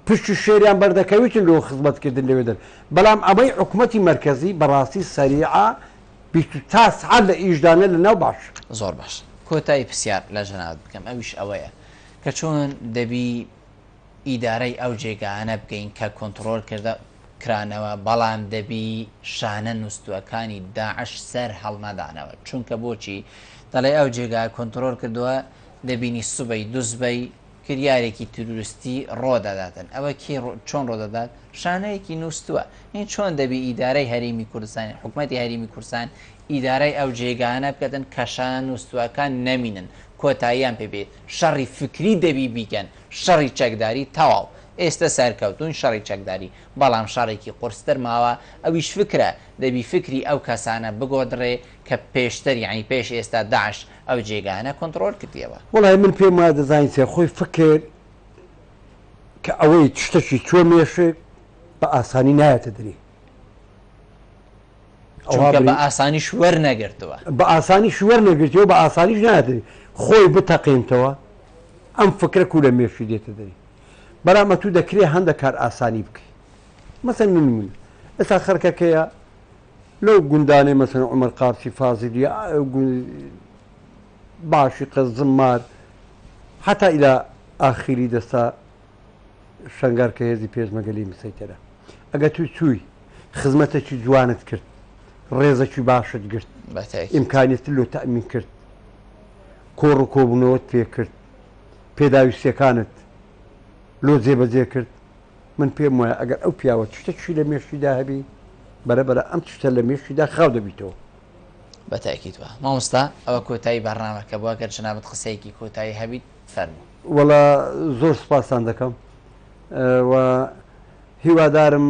B: پشتی شێریان بەردەکەویتن لەوە خزمەتکردن لەوێدەن بەڵام ئەمەی حکوومەتی مرکزی بەڕاستی سەریعە تا سعات لە ئیشدانە لە ناو باش
A: زۆر باش کۆتایی پرسیار لە ژەنابەت بکەم ئەویش ئەوەیە کە چۆن دەبی ئیدارەی ئەو جێگانە بگەین کە کۆنتترۆل کرانەوە بەڵام دەبی شانە نووسوەکانی داعش سەر هەڵنەدانەوە چونکە بۆچی دەڵێ ئەو جێگا کۆنتترۆل کردووە دەبینی سوبەی دوزبەی کریارێکی تروریستی ڕۆدەداتن ئەوە چۆن ڕۆدەدات شانەیەکی نووسووە این چۆن دەبی ئیدارەی هەرێمی کوردستان حکوومەتی هەرێمی کوردستان ئیدارەی ئەو جێگانە بکەن کە شانە نووسوەکان نەمینن کۆتاییان پێبێت شەڕی فکری دەبی بیکەن شەڕی چەکداری تەواو ئێستا سەرکەوتون شەڕی چەکداری بەڵام شەڕێکی قورستر ماوە ئەویش فکرە دەبی فکری ئەو کەسانە بگۆدرێ کە پێشتر یعنی پێش ئێستا داعش ئەو جێگانە کۆنتترۆل کردیەوە
B: وڵای من پێم وایە دەزانین خۆی فکر کە ئەوەی شتێکی چۆ مێشک بە ئاسانی نایەتە دەری
A: چونکە بە ئاسانی شوەر نەگرتووە
B: بە ئاسانی شوەر نەگرتیەوە بە ئاسانیش نایەتەری خۆی بتەقیمتەوە ئەم فکرە کو لە مێشی دێتە دەری بەرامە تو دەکرێت هەندە کار ئاسانی بکەیت مەسەن من ئێستا خەرکەکەیە لەو گوندانەی مەسەن عومەر قارچی فازیلی باشی قەزممار حتا ئیلا ئاخری دەستا شەنگار کە هێزی پێشمەگەلی مسەیتەرە ئەگە توی چووی خزمەتێکی جوانت کرد ڕێزەکی باشت گرت ئیمکانیەتی لۆ تەئمین کرد کۆڕ و کۆبوونەوەت پێ کرد پێداویستیەکانت لۆ جێبەجێ کرد من پێم وایە ئەگەر ئەو پیاوە شتێکی لە مێشتیدا هەبی بەرەبەرە ئەم شتە لە مێشتیدا خاو دەبیتەوە
A: بەتاکیدوە مامۆستا ئەوە کۆتایی بەرنامەکە بووە گەر جەنابەت قسەیەکی کۆتایی هەبیت فەرموو
B: وەڵا زۆر سوپاسان دەکەم و هیوادارم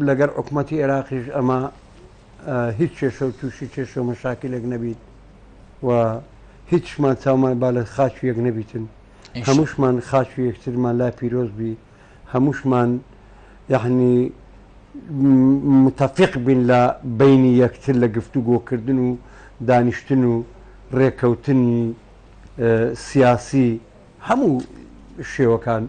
B: لەگەر حکوومەتی عێراقیش ئەمە هیچ کێشە و تووشی کێشە و مەشاکلێک نەبیت و هیچمان چاومان با لە خاچ یەک نەبیتن هەمووشمان خاچ یەکترمان لا پیرۆز بی هەمووشمان یعنی متفق بین لە بینی یەکتر لە گفتوگۆکردن و دانیشتن و ڕێکەوتنی سیاسی هەموو شێوەکان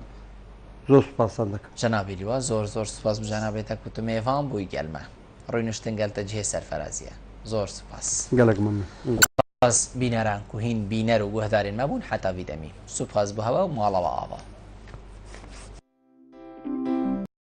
B: زۆر سوپاسان دەکەم.
A: جەنابیلیوە زۆر سوپاس بژانابێتە کوتمێڤان بووی گەلمە ڕووی نوشتنگەلتە جێ سەرفەرازیە زۆر سوپاس
B: گەلک ممنون.
A: سوپاس بینەران کوهین بینەر و گوهدارێن مەبوون حتا ویدەمی سوپاس بۆ هەوە و ماڵەوە ئاوا.